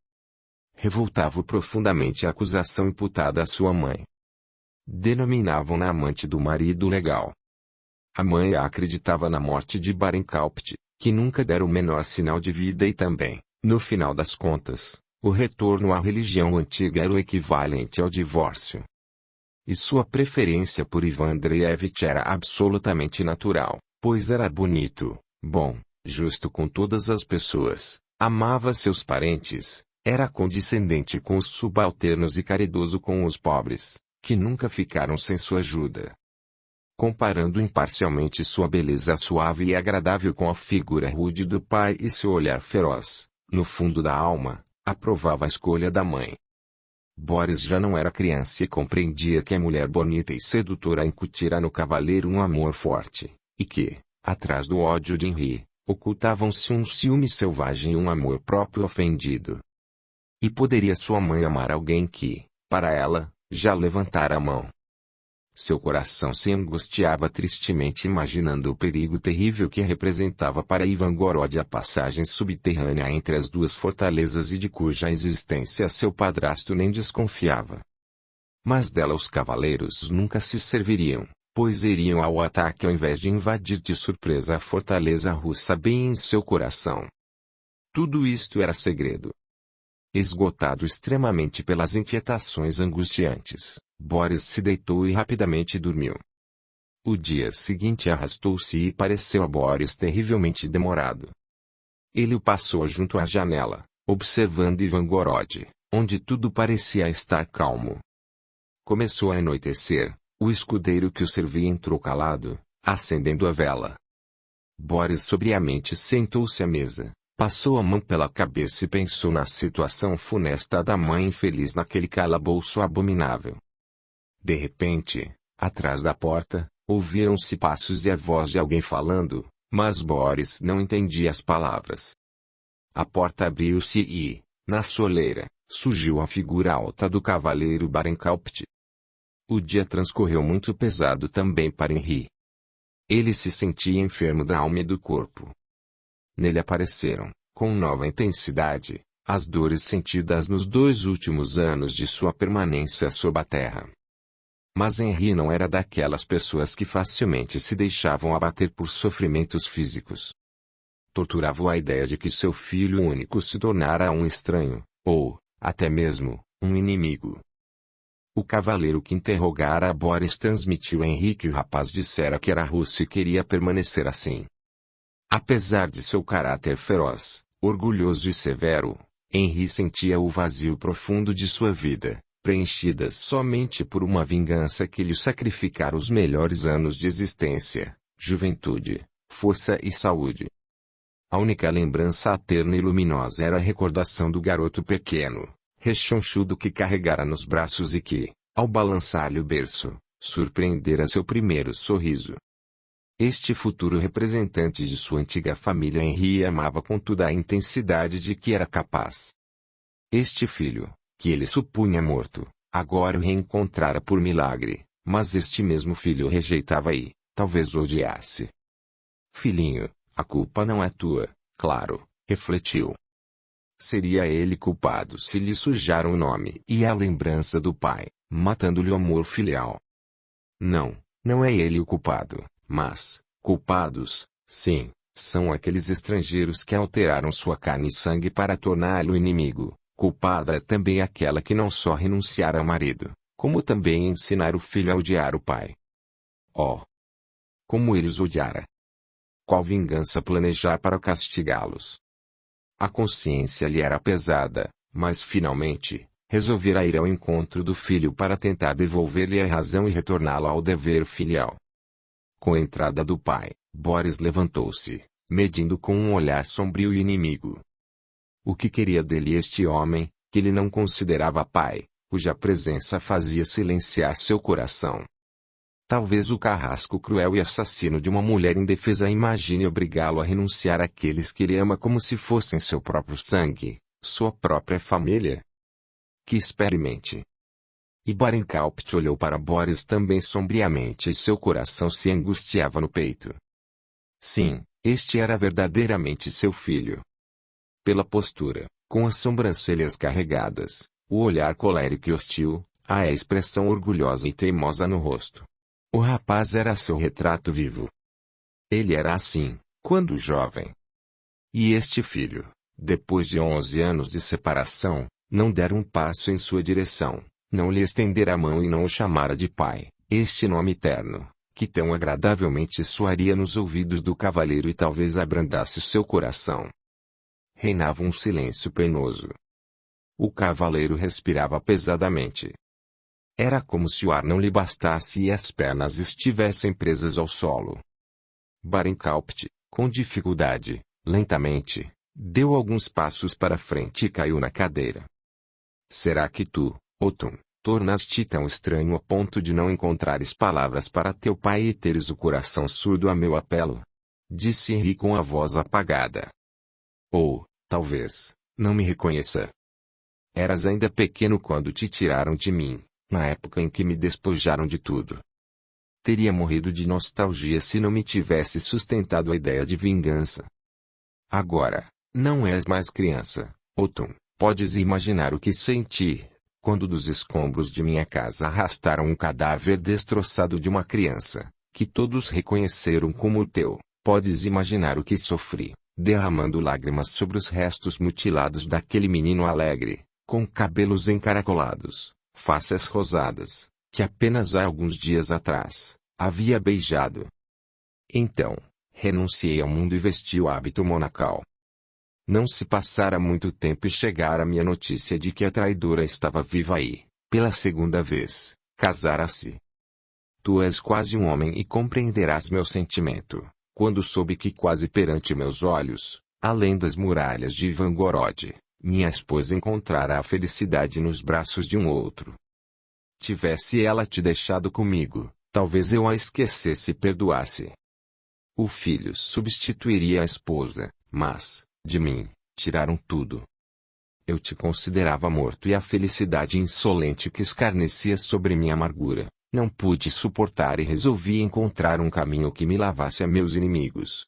Speaker 1: Revoltava-o profundamente a acusação imputada à sua mãe. Denominavam-na amante do marido legal. A mãe acreditava na morte de Barenkaupt, que nunca dera o menor sinal de vida e também, no final das contas, o retorno à religião antiga era o equivalente ao divórcio. E sua preferência por Ivan Andreevich era absolutamente natural, pois era bonito, bom, justo com todas as pessoas, amava seus parentes, era condescendente com os subalternos e caridoso com os pobres, que nunca ficaram sem sua ajuda. Comparando imparcialmente sua beleza suave e agradável com a figura rude do pai e seu olhar feroz, no fundo da alma, aprovava a escolha da mãe. Boris já não era criança e compreendia que a mulher bonita e sedutora incutira no cavaleiro um amor forte, e que, atrás do ódio de Henri, ocultavam-se um ciúme selvagem e um amor próprio ofendido. E poderia sua mãe amar alguém que, para ela, já levantara a mão? Seu coração se angustiava tristemente imaginando o perigo terrível que representava para Ivangorod a passagem subterrânea entre as duas fortalezas e de cuja existência seu padrasto nem desconfiava. Mas dela os cavaleiros nunca se serviriam, pois iriam ao ataque ao invés de invadir de surpresa a fortaleza russa bem em seu coração. Tudo isto era segredo. Esgotado extremamente pelas inquietações angustiantes, Boris se deitou e rapidamente dormiu. O dia seguinte arrastou-se e pareceu a Boris terrivelmente demorado. Ele o passou junto à janela, observando Ivangorod, onde tudo parecia estar calmo. Começou a anoitecer, o escudeiro que o servia entrou calado, acendendo a vela. Boris sobriamente sentou-se à mesa. Passou a mão pela cabeça e pensou na situação funesta da mãe infeliz naquele calabouço abominável. De repente, atrás da porta, ouviram-se passos e a voz de alguém falando, mas Boris não entendia as palavras. A porta abriu-se e, na soleira, surgiu a figura alta do cavaleiro Barenkaupt. O dia transcorreu muito pesado também para Henri. Ele se sentia enfermo da alma e do corpo. Nele apareceram, com nova intensidade, as dores sentidas nos 2 últimos anos de sua permanência sob a terra. Mas Henri não era daquelas pessoas que facilmente se deixavam abater por sofrimentos físicos. Torturava-o a ideia de que seu filho único se tornara um estranho, ou, até mesmo, um inimigo. O cavaleiro que interrogara Boris transmitiu a Henri que o rapaz dissera que era russo e queria permanecer assim. Apesar de seu caráter feroz, orgulhoso e severo, Henri sentia o vazio profundo de sua vida, preenchida somente por uma vingança que lhe sacrificara os melhores anos de existência, juventude, força e saúde. A única lembrança terna e luminosa era a recordação do garoto pequeno, rechonchudo que carregara nos braços e que, ao balançar-lhe o berço, surpreendera seu primeiro sorriso. Este futuro representante de sua antiga família Henri amava com toda a intensidade de que era capaz. Este filho, que ele supunha morto, agora o reencontrara por milagre, mas este mesmo filho o rejeitava e, talvez o odiasse. Filhinho, a culpa não é tua, claro, refletiu. Seria ele culpado se lhe sujaram o nome e a lembrança do pai, matando-lhe o amor filial. Não, não é ele o culpado. Mas, culpados, sim, são aqueles estrangeiros que alteraram sua carne e sangue para torná-lo inimigo. Culpada é também aquela que não só renunciara ao marido, como também ensinar o filho a odiar o pai. Oh! Como ele os odiara! Qual vingança planejar para castigá-los? A consciência lhe era pesada, mas finalmente, resolvera ir ao encontro do filho para tentar devolver-lhe a razão e retorná-lo ao dever filial. Com a entrada do pai, Boris levantou-se, medindo com um olhar sombrio e inimigo. O que queria dele este homem, que ele não considerava pai, cuja presença fazia silenciar seu coração? Talvez o carrasco cruel e assassino de uma mulher indefesa imagine obrigá-lo a renunciar àqueles que ele ama como se fossem seu próprio sangue, sua própria família? Que experimente. E Barenkaupt olhou para Boris também sombriamente e seu coração se angustiava no peito. Sim, este era verdadeiramente seu filho. Pela postura, com as sobrancelhas carregadas, o olhar colérico e hostil, a expressão orgulhosa e teimosa no rosto. O rapaz era seu retrato vivo. Ele era assim, quando jovem. E este filho, depois de 11 anos de separação, não dera um passo em sua direção. Não lhe estendera a mão e não o chamara de pai, este nome terno, que tão agradavelmente soaria nos ouvidos do cavaleiro e talvez abrandasse seu coração. Reinava um silêncio penoso. O cavaleiro respirava pesadamente. Era como se o ar não lhe bastasse e as pernas estivessem presas ao solo. Barenkaupt, com dificuldade, lentamente, deu alguns passos para frente e caiu na cadeira. Será que tu, Otton, tornaste tão estranho a ponto de não encontrares palavras para teu pai e teres o coração surdo a meu apelo? Disse Henri com a voz apagada. Ou, talvez, não me reconheça. Eras ainda pequeno quando te tiraram de mim, na época em que me despojaram de tudo. Teria morrido de nostalgia se não me tivesse sustentado a ideia de vingança. Agora, não és mais criança, Otton, podes imaginar o que senti, quando dos escombros de minha casa arrastaram um cadáver destroçado de uma criança, que todos reconheceram como o teu, podes imaginar o que sofri, derramando lágrimas sobre os restos mutilados daquele menino alegre, com cabelos encaracolados, faces rosadas, que apenas há alguns dias atrás, havia beijado. Então, renunciei ao mundo e vesti o hábito monacal. Não se passara muito tempo e chegara-me a notícia de que a traidora estava viva e, pela segunda vez, casara-se. Tu és quase um homem e compreenderás meu sentimento, quando soube que quase perante meus olhos, além das muralhas de Ivangorod, minha esposa encontrara a felicidade nos braços de um outro. Tivesse ela te deixado comigo, talvez eu a esquecesse e perdoasse. O filho substituiria a esposa, mas, de mim, tiraram tudo. eu te considerava morto e a felicidade insolente que escarnecia sobre minha amargura, não pude suportar e resolvi encontrar um caminho que me lavasse a meus inimigos.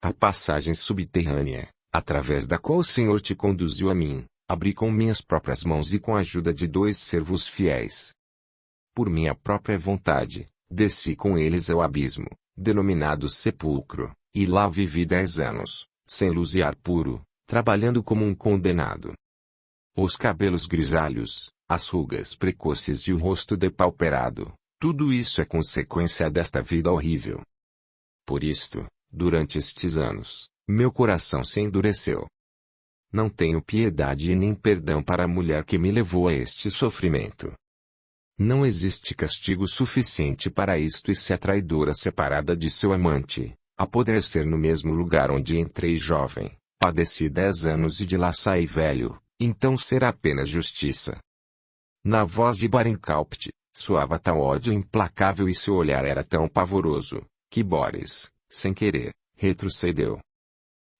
Speaker 1: A passagem subterrânea, através da qual o Senhor te conduziu a mim, abri com minhas próprias mãos e com a ajuda de 2 servos fiéis. Por minha própria vontade, desci com eles ao abismo, denominado sepulcro, e lá vivi 10 anos, sem luz e ar puro, trabalhando como um condenado. Os cabelos grisalhos, as rugas precoces e o rosto depauperado, tudo isso é consequência desta vida horrível. Por isto, durante estes anos, meu coração se endureceu. Não tenho piedade e nem perdão para a mulher que me levou a este sofrimento. Não existe castigo suficiente para isto e se a traidora separada de seu amante, apodrecer no mesmo lugar onde entrei jovem, padeci 10 anos e de lá saí velho, então será apenas justiça. Na voz de Barincalpt, soava tal ódio implacável e seu olhar era tão pavoroso, que Boris, sem querer, retrocedeu.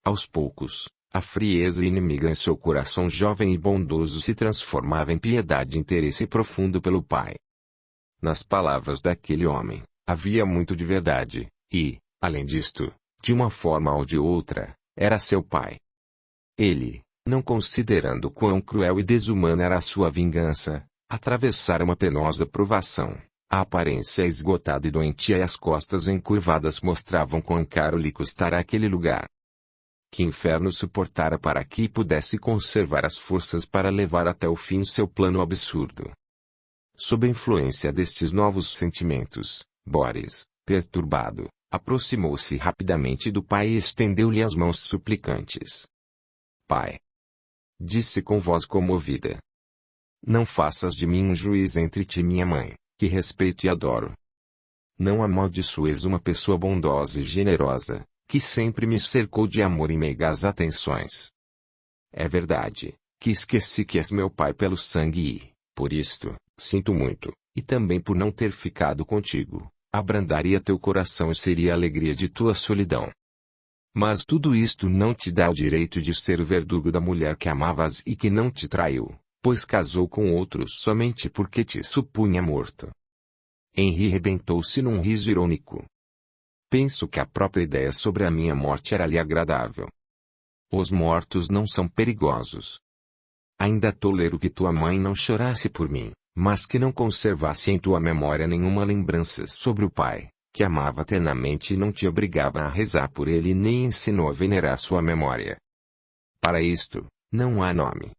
Speaker 1: Aos poucos, a frieza inimiga em seu coração jovem e bondoso se transformava em piedade e interesse profundo pelo pai. Nas palavras daquele homem, havia muito de verdade, e, além disto, de uma forma ou de outra, era seu pai. Ele, não considerando quão cruel e desumana era a sua vingança, atravessara uma penosa provação. A aparência esgotada e doentia e as costas encurvadas mostravam quão caro lhe custara aquele lugar. Que inferno suportara para que pudesse conservar as forças para levar até o fim seu plano absurdo. Sob a influência destes novos sentimentos, Boris, perturbado, aproximou-se rapidamente do pai e estendeu-lhe as mãos suplicantes. Pai, disse com voz comovida, não faças de mim um juiz entre ti e minha mãe, que respeito e adoro. Não amaldiçoes uma pessoa bondosa e generosa, que sempre me cercou de amor e meigas atenções. É verdade, que esqueci que és meu pai pelo sangue e, por isto, sinto muito, e também por não ter ficado contigo, abrandaria teu coração e seria a alegria de tua solidão. Mas tudo isto não te dá o direito de ser o verdugo da mulher que amavas e que não te traiu, pois casou com outro somente porque te supunha morto. Henri rebentou-se num riso irônico. Penso que a própria ideia sobre a minha morte era-lhe agradável. Os mortos não são perigosos. Ainda tolero que tua mãe não chorasse por mim, mas que não conservasse em tua memória nenhuma lembrança sobre o pai, que amava ternamente e não te obrigava a rezar por ele nem ensinou a venerar sua memória. Para isto, não há nome.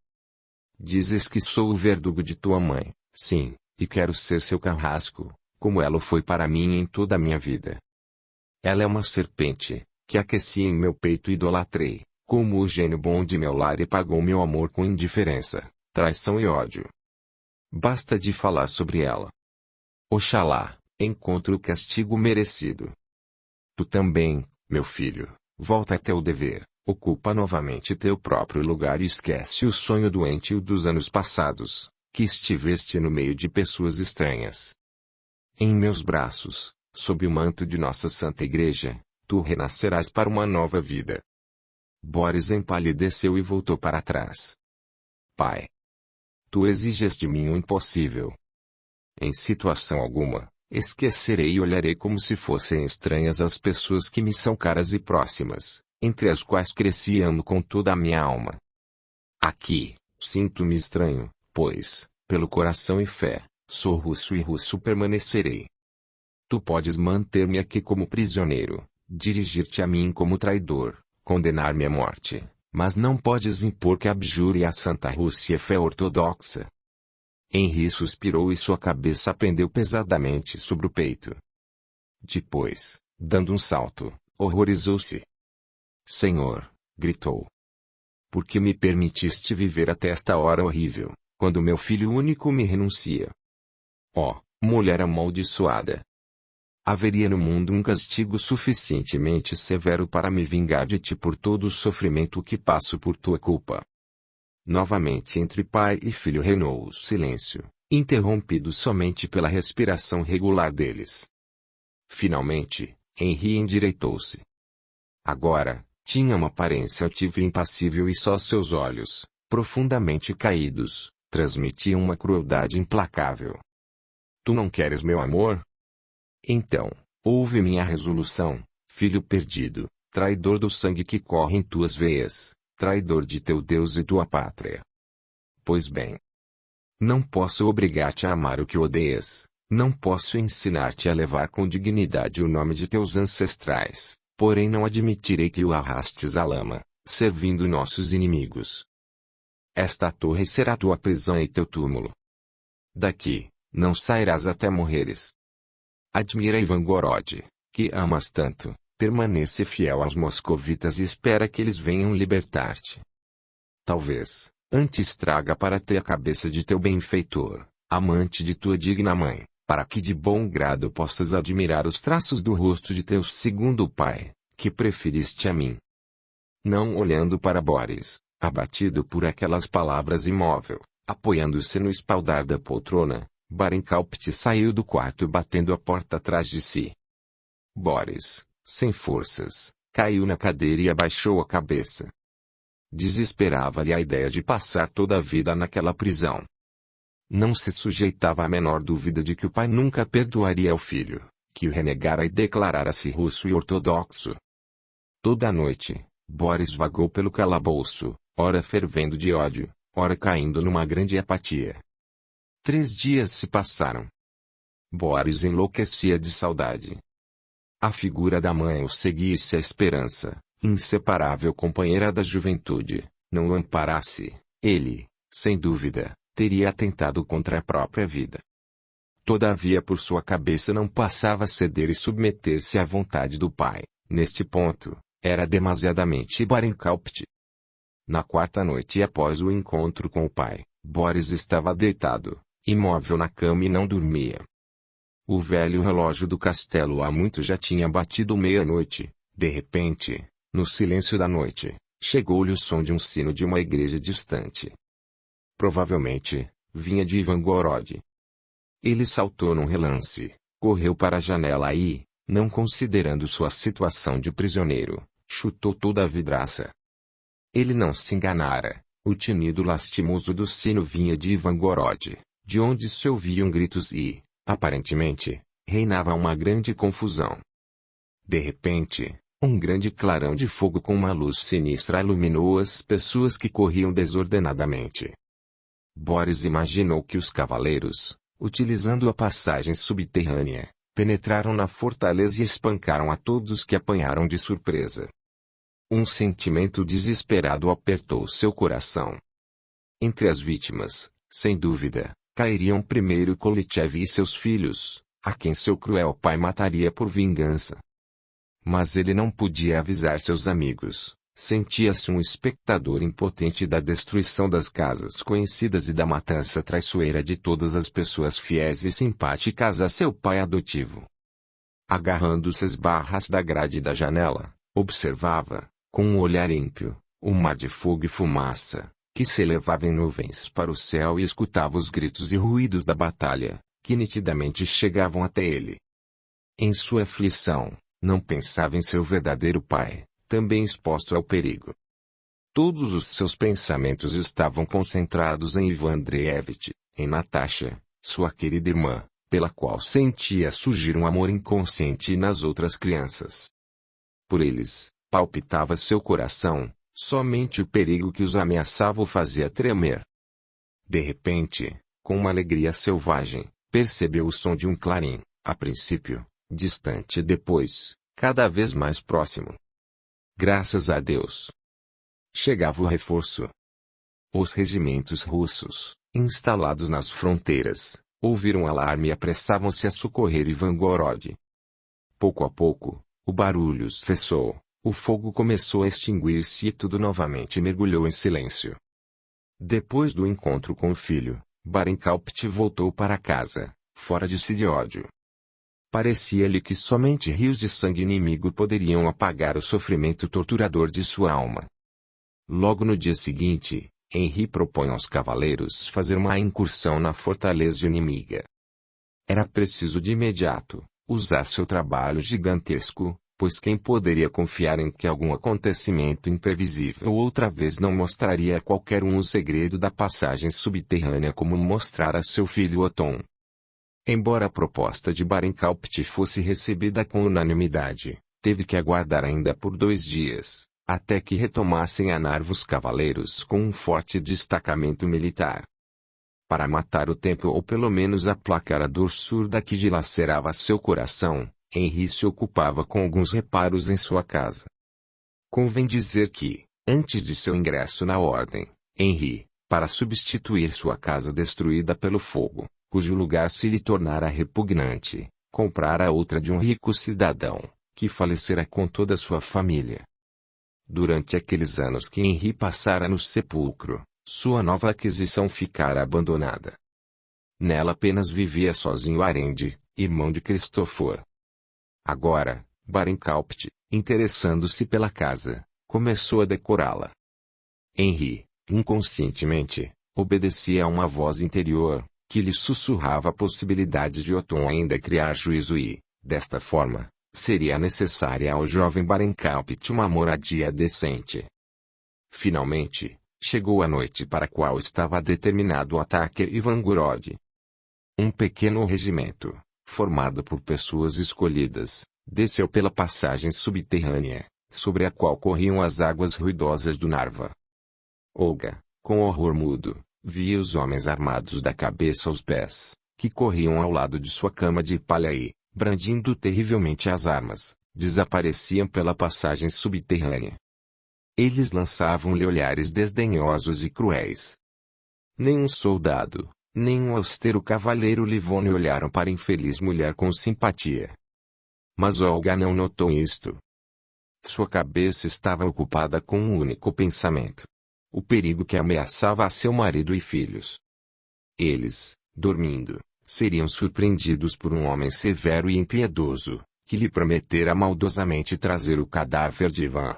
Speaker 1: Dizes que sou o verdugo de tua mãe, sim, e quero ser seu carrasco, como ela foi para mim em toda a minha vida. Ela é uma serpente, que aqueci em meu peito e idolatrei, como o gênio bom de meu lar e pagou meu amor com indiferença, traição e ódio. Basta de falar sobre ela. Oxalá, encontre o castigo merecido. Tu também, meu filho, volta a teu dever, ocupa novamente teu próprio lugar e esquece o sonho doente dos anos passados, que estiveste no meio de pessoas estranhas. Em meus braços, sob o manto de nossa Santa Igreja, tu renascerás para uma nova vida. Boris empalideceu e voltou para trás. Pai, tu exiges de mim o impossível. Em situação alguma, esquecerei e olharei como se fossem estranhas as pessoas que me são caras e próximas, entre as quais cresci e amo com toda a minha alma. Aqui, sinto-me estranho, pois, pelo coração e fé, sou russo e russo permanecerei. Tu podes manter-me aqui como prisioneiro, dirigir-te a mim como traidor, condenar-me à morte, mas não podes impor que abjure a Santa Rússia fé ortodoxa. Henri suspirou e sua cabeça pendeu pesadamente sobre o peito. Depois, dando um salto, horrorizou-se. Senhor, gritou. Por que me permitiste viver até esta hora horrível, quando meu filho único me renuncia? Ó, mulher amaldiçoada! Haveria no mundo um castigo suficientemente severo para me vingar de ti por todo o sofrimento que passo por tua culpa. Novamente entre pai e filho reinou o silêncio, interrompido somente pela respiração regular deles. Finalmente, Henri endireitou-se. Agora, tinha uma aparência altiva e impassível e só seus olhos, profundamente caídos, transmitiam uma crueldade implacável. Tu não queres meu amor? Então, ouve minha resolução, filho perdido, traidor do sangue que corre em tuas veias, traidor de teu Deus e tua pátria. Pois bem, não posso obrigar-te a amar o que odeias, não posso ensinar-te a levar com dignidade o nome de teus ancestrais, porém não admitirei que o arrastes à lama, servindo nossos inimigos. Esta torre será tua prisão e teu túmulo. Daqui, não sairás até morreres. Admira Ivangorod, que amas tanto, permanece fiel aos moscovitas e espera que eles venham libertar-te. Talvez, antes traga para ti a cabeça de teu benfeitor, amante de tua digna mãe, para que de bom grado possas admirar os traços do rosto de teu segundo pai, que preferiste a mim. Não olhando para Boris, abatido por aquelas palavras imóvel, apoiando-se no espaldar da poltrona, Barinkaupt saiu do quarto batendo a porta atrás de si. Boris, sem forças, caiu na cadeira e abaixou a cabeça. Desesperava-lhe a ideia de passar toda a vida naquela prisão. Não se sujeitava à menor dúvida de que o pai nunca perdoaria ao filho, que o renegara e declarara-se russo e ortodoxo. Toda a noite, Boris vagou pelo calabouço, ora fervendo de ódio, ora caindo numa grande apatia. 3 dias se passaram. Boris enlouquecia de saudade. A figura da mãe o seguisse a esperança, inseparável companheira da juventude, não o amparasse, ele, sem dúvida, teria atentado contra a própria vida. Todavia por sua cabeça não passava a ceder e submeter-se à vontade do pai, neste ponto, era demasiadamente Barinkaupt. Na 4ª noite após o encontro com o pai, Boris estava deitado, imóvel na cama e não dormia. O velho relógio do castelo há muito já tinha batido meia-noite. De repente, no silêncio da noite, chegou-lhe o som de um sino de uma igreja distante. Provavelmente, vinha de Ivangorod. Ele saltou num relance, correu para a janela e, não considerando sua situação de prisioneiro, chutou toda a vidraça. Ele não se enganara, o tinido lastimoso do sino vinha de Ivangorod, de onde se ouviam gritos e, aparentemente, reinava uma grande confusão. De repente, um grande clarão de fogo com uma luz sinistra iluminou as pessoas que corriam desordenadamente. Boris imaginou que os cavaleiros, utilizando a passagem subterrânea, penetraram na fortaleza e espancaram a todos que apanharam de surpresa. Um sentimento desesperado apertou seu coração. Entre as vítimas, sem dúvida, cairiam primeiro Kolitchev e seus filhos, a quem seu cruel pai mataria por vingança. Mas ele não podia avisar seus amigos, sentia-se um espectador impotente da destruição das casas conhecidas e da matança traiçoeira de todas as pessoas fiéis e simpáticas a seu pai adotivo. Agarrando-se às barras da grade da janela, observava, com um olhar ímpio, o mar de fogo e fumaça, que se elevava em nuvens para o céu e escutava os gritos e ruídos da batalha, que nitidamente chegavam até ele. Em sua aflição, não pensava em seu verdadeiro pai, também exposto ao perigo. Todos os seus pensamentos estavam concentrados em Ivan Andreevich, em Natasha, sua querida irmã, pela qual sentia surgir um amor inconsciente e nas outras crianças. Por eles, palpitava seu coração, somente o perigo que os ameaçava o fazia tremer. De repente, com uma alegria selvagem, percebeu o som de um clarim, a princípio, distante e depois, cada vez mais próximo. Graças a Deus! Chegava o reforço. Os regimentos russos, instalados nas fronteiras, ouviram o alarme e apressavam-se a socorrer Ivangorod. Pouco a pouco, o barulho cessou, o fogo começou a extinguir-se e tudo novamente mergulhou em silêncio. Depois do encontro com o filho, Barinkaupt voltou para casa, fora de si de ódio. Parecia-lhe que somente rios de sangue inimigo poderiam apagar o sofrimento torturador de sua alma. Logo no dia seguinte, Henri propõe aos cavaleiros fazer uma incursão na fortaleza inimiga. Era preciso de imediato usar seu trabalho gigantesco, pois quem poderia confiar em que algum acontecimento imprevisível outra vez não mostraria a qualquer um o segredo da passagem subterrânea como mostrara seu filho Othon. Embora a proposta de Barincalpt fosse recebida com unanimidade, teve que aguardar ainda por 2 dias, até que retomassem a Narva os cavaleiros com um forte destacamento militar. Para matar o tempo ou pelo menos aplacar a dor surda que dilacerava seu coração, Henri se ocupava com alguns reparos em sua casa. Convém dizer que, antes de seu ingresso na ordem, Henri, para substituir sua casa destruída pelo fogo, cujo lugar se lhe tornara repugnante, comprara outra de um rico cidadão, que falecera com toda sua família. Durante aqueles anos que Henri passara no sepulcro, sua nova aquisição ficara abandonada. Nela apenas vivia sozinho Arende, irmão de Cristofor. Agora, Barincalpt, interessando-se pela casa, começou a decorá-la. Henri, inconscientemente, obedecia a uma voz interior, que lhe sussurrava a possibilidade de Othon ainda criar juízo e, desta forma, seria necessária ao jovem Barincalpt uma moradia decente. Finalmente, chegou a noite para a qual estava determinado o ataque a Ivangorod. Um pequeno regimento, formado por pessoas escolhidas, desceu pela passagem subterrânea, sobre a qual corriam as águas ruidosas do Narva. Olga, com horror mudo, via os homens armados da cabeça aos pés, que corriam ao lado de sua cama de palha e, brandindo terrivelmente as armas, desapareciam pela passagem subterrânea. Eles lançavam-lhe olhares desdenhosos e cruéis. Nenhum soldado, nem um austero cavaleiro Livone olharam para a infeliz mulher com simpatia. Mas Olga não notou isto. Sua cabeça estava ocupada com um único pensamento: o perigo que ameaçava a seu marido e filhos. Eles, dormindo, seriam surpreendidos por um homem severo e impiedoso, que lhe prometera maldosamente trazer o cadáver de Ivan.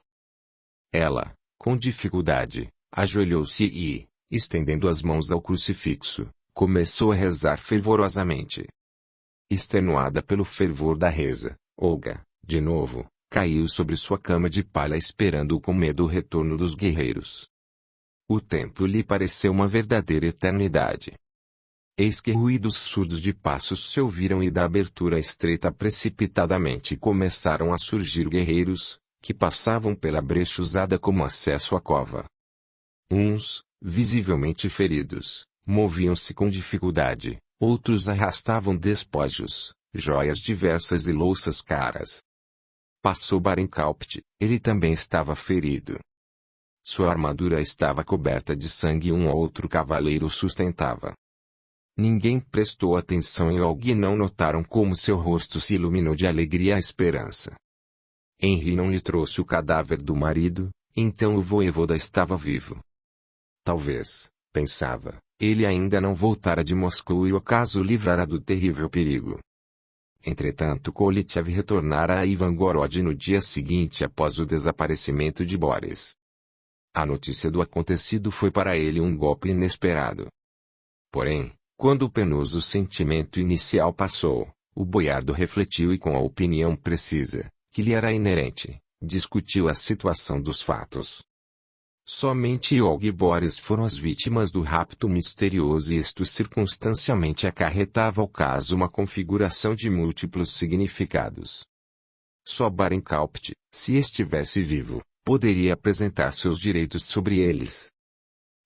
Speaker 1: Ela, com dificuldade, ajoelhou-se e, estendendo as mãos ao crucifixo, começou a rezar fervorosamente. Extenuada pelo fervor da reza, Olga, de novo, caiu sobre sua cama de palha esperando com medo o retorno dos guerreiros. O tempo lhe pareceu uma verdadeira eternidade. Eis que ruídos surdos de passos se ouviram e da abertura estreita precipitadamente começaram a surgir guerreiros, que passavam pela brecha usada como acesso à cova. Uns, visivelmente feridos, moviam-se com dificuldade, outros arrastavam despojos, joias diversas e louças caras. Passou Barincalpt, ele também estava ferido. Sua armadura estava coberta de sangue e um outro cavaleiro sustentava. Ninguém prestou atenção em Olga e não notaram como seu rosto se iluminou de alegria e esperança. Henri não lhe trouxe o cadáver do marido, então o voivoda estava vivo. Talvez, pensava, ele ainda não voltara de Moscou e o acaso o livrara do terrível perigo. Entretanto Kolitchev retornara a Ivangorod no dia seguinte após o desaparecimento de Boris. A notícia do acontecido foi para ele um golpe inesperado. Porém, quando o penoso sentimento inicial passou, o boiardo refletiu e com a opinião precisa, que lhe era inerente, discutiu a situação dos fatos. Somente Olga e Boris foram as vítimas do rapto misterioso e isto circunstancialmente acarretava ao caso uma configuração de múltiplos significados. Só Barincalpt, se estivesse vivo, poderia apresentar seus direitos sobre eles.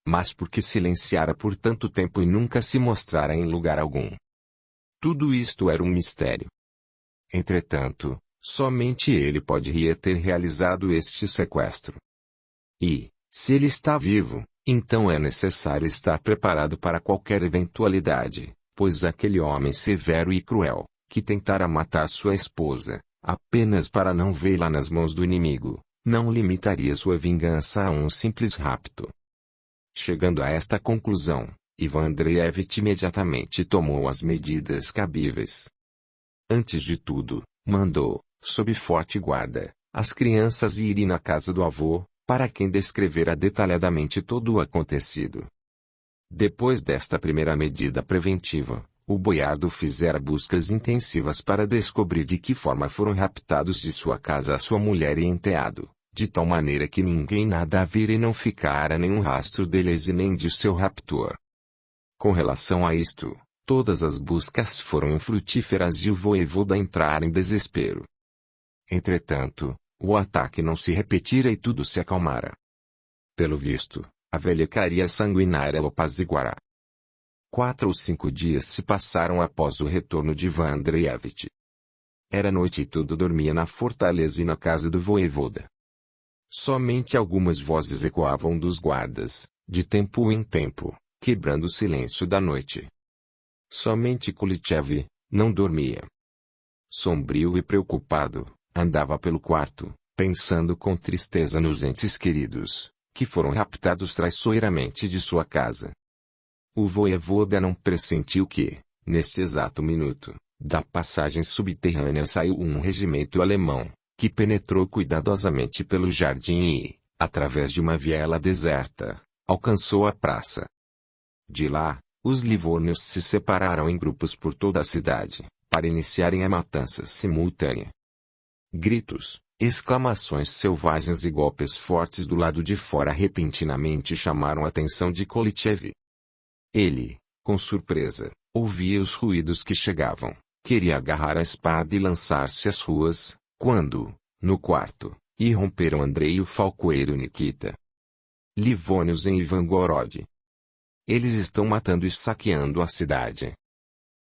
Speaker 1: Mas por que silenciara por tanto tempo e nunca se mostrara em lugar algum? Tudo isto era um mistério. Entretanto, somente ele poderia ter realizado este sequestro. E, se ele está vivo, então é necessário estar preparado para qualquer eventualidade, pois aquele homem severo e cruel, que tentara matar sua esposa, apenas para não vê-la nas mãos do inimigo, não limitaria sua vingança a um simples rapto. Chegando a esta conclusão, Ivan Andreevich imediatamente tomou as medidas cabíveis. Antes de tudo, mandou, sob forte guarda, as crianças irem na casa do avô, para quem descrevera detalhadamente todo o acontecido. Depois desta primeira medida preventiva, o boiardo fizera buscas intensivas para descobrir de que forma foram raptados de sua casa a sua mulher e enteado, de tal maneira que ninguém nada a vira e não ficara nenhum rastro deles e nem de seu raptor. Com relação a isto, todas as buscas foram infrutíferas e o voivoda entrara em desespero. Entretanto, o ataque não se repetira e tudo se acalmara. Pelo visto, a velhacaria sanguinária o apaziguará. 4 ou 5 dias se passaram após o retorno de Ivan Andreevich. Era noite e tudo dormia na fortaleza e na casa do voivoda. Somente algumas vozes ecoavam dos guardas, de tempo em tempo, quebrando o silêncio da noite. Somente Kulichev não dormia. Sombrio e preocupado, andava pelo quarto, pensando com tristeza nos entes queridos, que foram raptados traiçoeiramente de sua casa. O voivoda não pressentiu que, neste exato minuto, da passagem subterrânea saiu um regimento alemão, que penetrou cuidadosamente pelo jardim e, através de uma viela deserta, alcançou a praça. De lá, os livônios se separaram em grupos por toda a cidade, para iniciarem a matança simultânea. Gritos, exclamações selvagens e golpes fortes do lado de fora repentinamente chamaram a atenção de Kulichev. Ele, com surpresa, ouvia os ruídos que chegavam, queria agarrar a espada e lançar-se às ruas, quando, no quarto, irromperam Andrei e o falcoeiro Nikita. Livônios em Ivangorod. Eles estão matando e saqueando a cidade.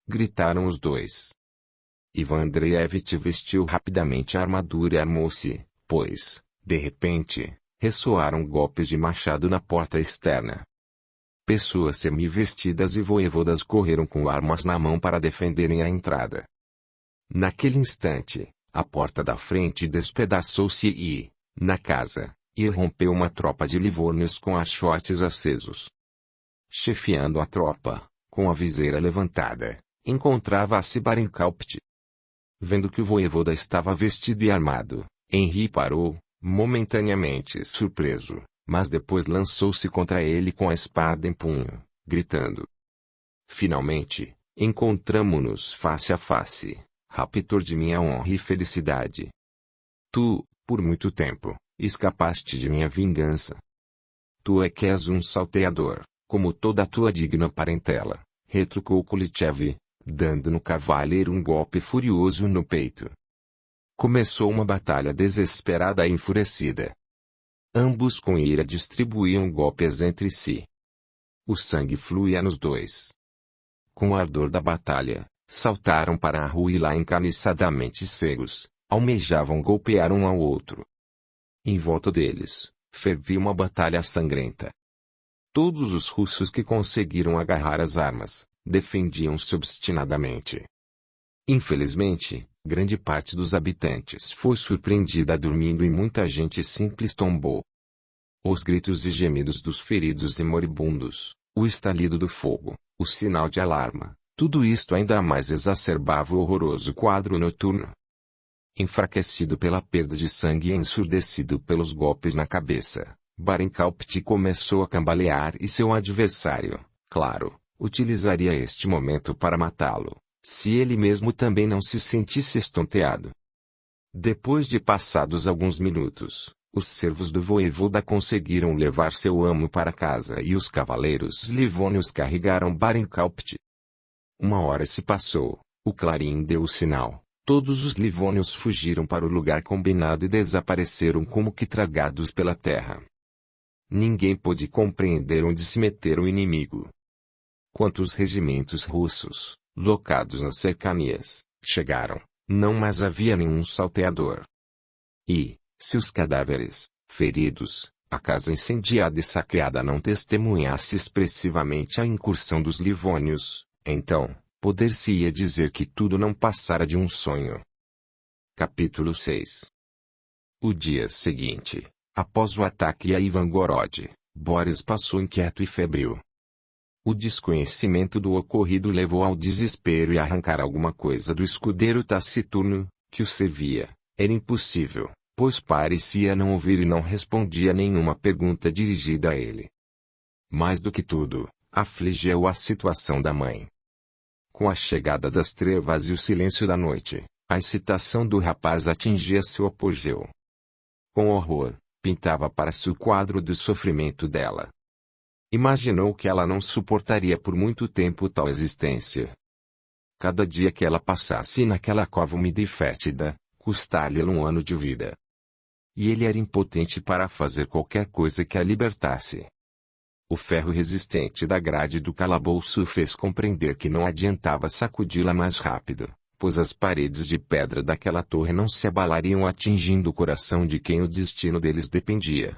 Speaker 1: Gritaram os dois. Ivan Andreevich vestiu rapidamente a armadura e armou-se, pois, de repente, ressoaram golpes de machado na porta externa. Pessoas semi-vestidas e voivodas correram com armas na mão para defenderem a entrada. Naquele instante, a porta da frente despedaçou-se e, na casa, irrompeu uma tropa de livônios com achotes acesos. Chefiando a tropa, com a viseira levantada, encontrava-se Barinkaupt. Vendo que o voivoda estava vestido e armado, Henri parou, momentaneamente surpreso, mas depois lançou-se contra ele com a espada em punho, gritando: Finalmente, encontramo-nos face a face, raptor de minha honra e felicidade. Tu, por muito tempo, escapaste de minha vingança. Tu é que és um salteador, como toda a tua digna parentela, retrucou Kulichev, dando no cavaleiro um golpe furioso no peito. Começou uma batalha desesperada e enfurecida. Ambos com ira distribuíam golpes entre si. O sangue fluía nos dois. Com o ardor da batalha, saltaram para a rua e lá encarniçadamente cegos, almejavam golpear um ao outro. Em volta deles, fervia uma batalha sangrenta. Todos os russos que conseguiram agarrar as armas, defendiam-se obstinadamente. Infelizmente, grande parte dos habitantes foi surpreendida dormindo e muita gente simples tombou. Os gritos e gemidos dos feridos e moribundos, o estalido do fogo, o sinal de alarma, tudo isto ainda mais exacerbava o horroroso quadro noturno. Enfraquecido pela perda de sangue e ensurdecido pelos golpes na cabeça, Barinkaupt começou a cambalear e seu adversário, claro, utilizaria este momento para matá-lo, se ele mesmo também não se sentisse estonteado. Depois de passados alguns minutos, os servos do voivoda conseguiram levar seu amo para casa e os cavaleiros livônios carregaram Barinkaupt. 1 hora se passou, o clarim deu o sinal, todos os livônios fugiram para o lugar combinado e desapareceram como que tragados pela terra. Ninguém pôde compreender onde se metera o inimigo. Quanto os regimentos russos, locados nas cercanias, chegaram, não mais havia nenhum salteador. E, se os cadáveres, feridos, a casa incendiada e saqueada não testemunhasse expressivamente a incursão dos livônios, então, poder-se-ia dizer que tudo não passara de um sonho. Capítulo 6. O dia seguinte, após o ataque a Ivangorod, Boris passou inquieto e febril. O desconhecimento do ocorrido levou ao desespero e a arrancar alguma coisa do escudeiro taciturno, que o servia, era impossível, pois parecia não ouvir e não respondia a nenhuma pergunta dirigida a ele. Mais do que tudo, afligia-o a situação da mãe. Com a chegada das trevas e o silêncio da noite, a excitação do rapaz atingia seu apogeu. Com horror, pintava para si o quadro do sofrimento dela. Imaginou que ela não suportaria por muito tempo tal existência. Cada dia que ela passasse naquela cova úmida e fétida, custava-lhe um ano de vida. E ele era impotente para fazer qualquer coisa que a libertasse. O ferro resistente da grade do calabouço fez compreender que não adiantava sacudi-la mais rápido, pois as paredes de pedra daquela torre não se abalariam atingindo o coração de quem o destino deles dependia.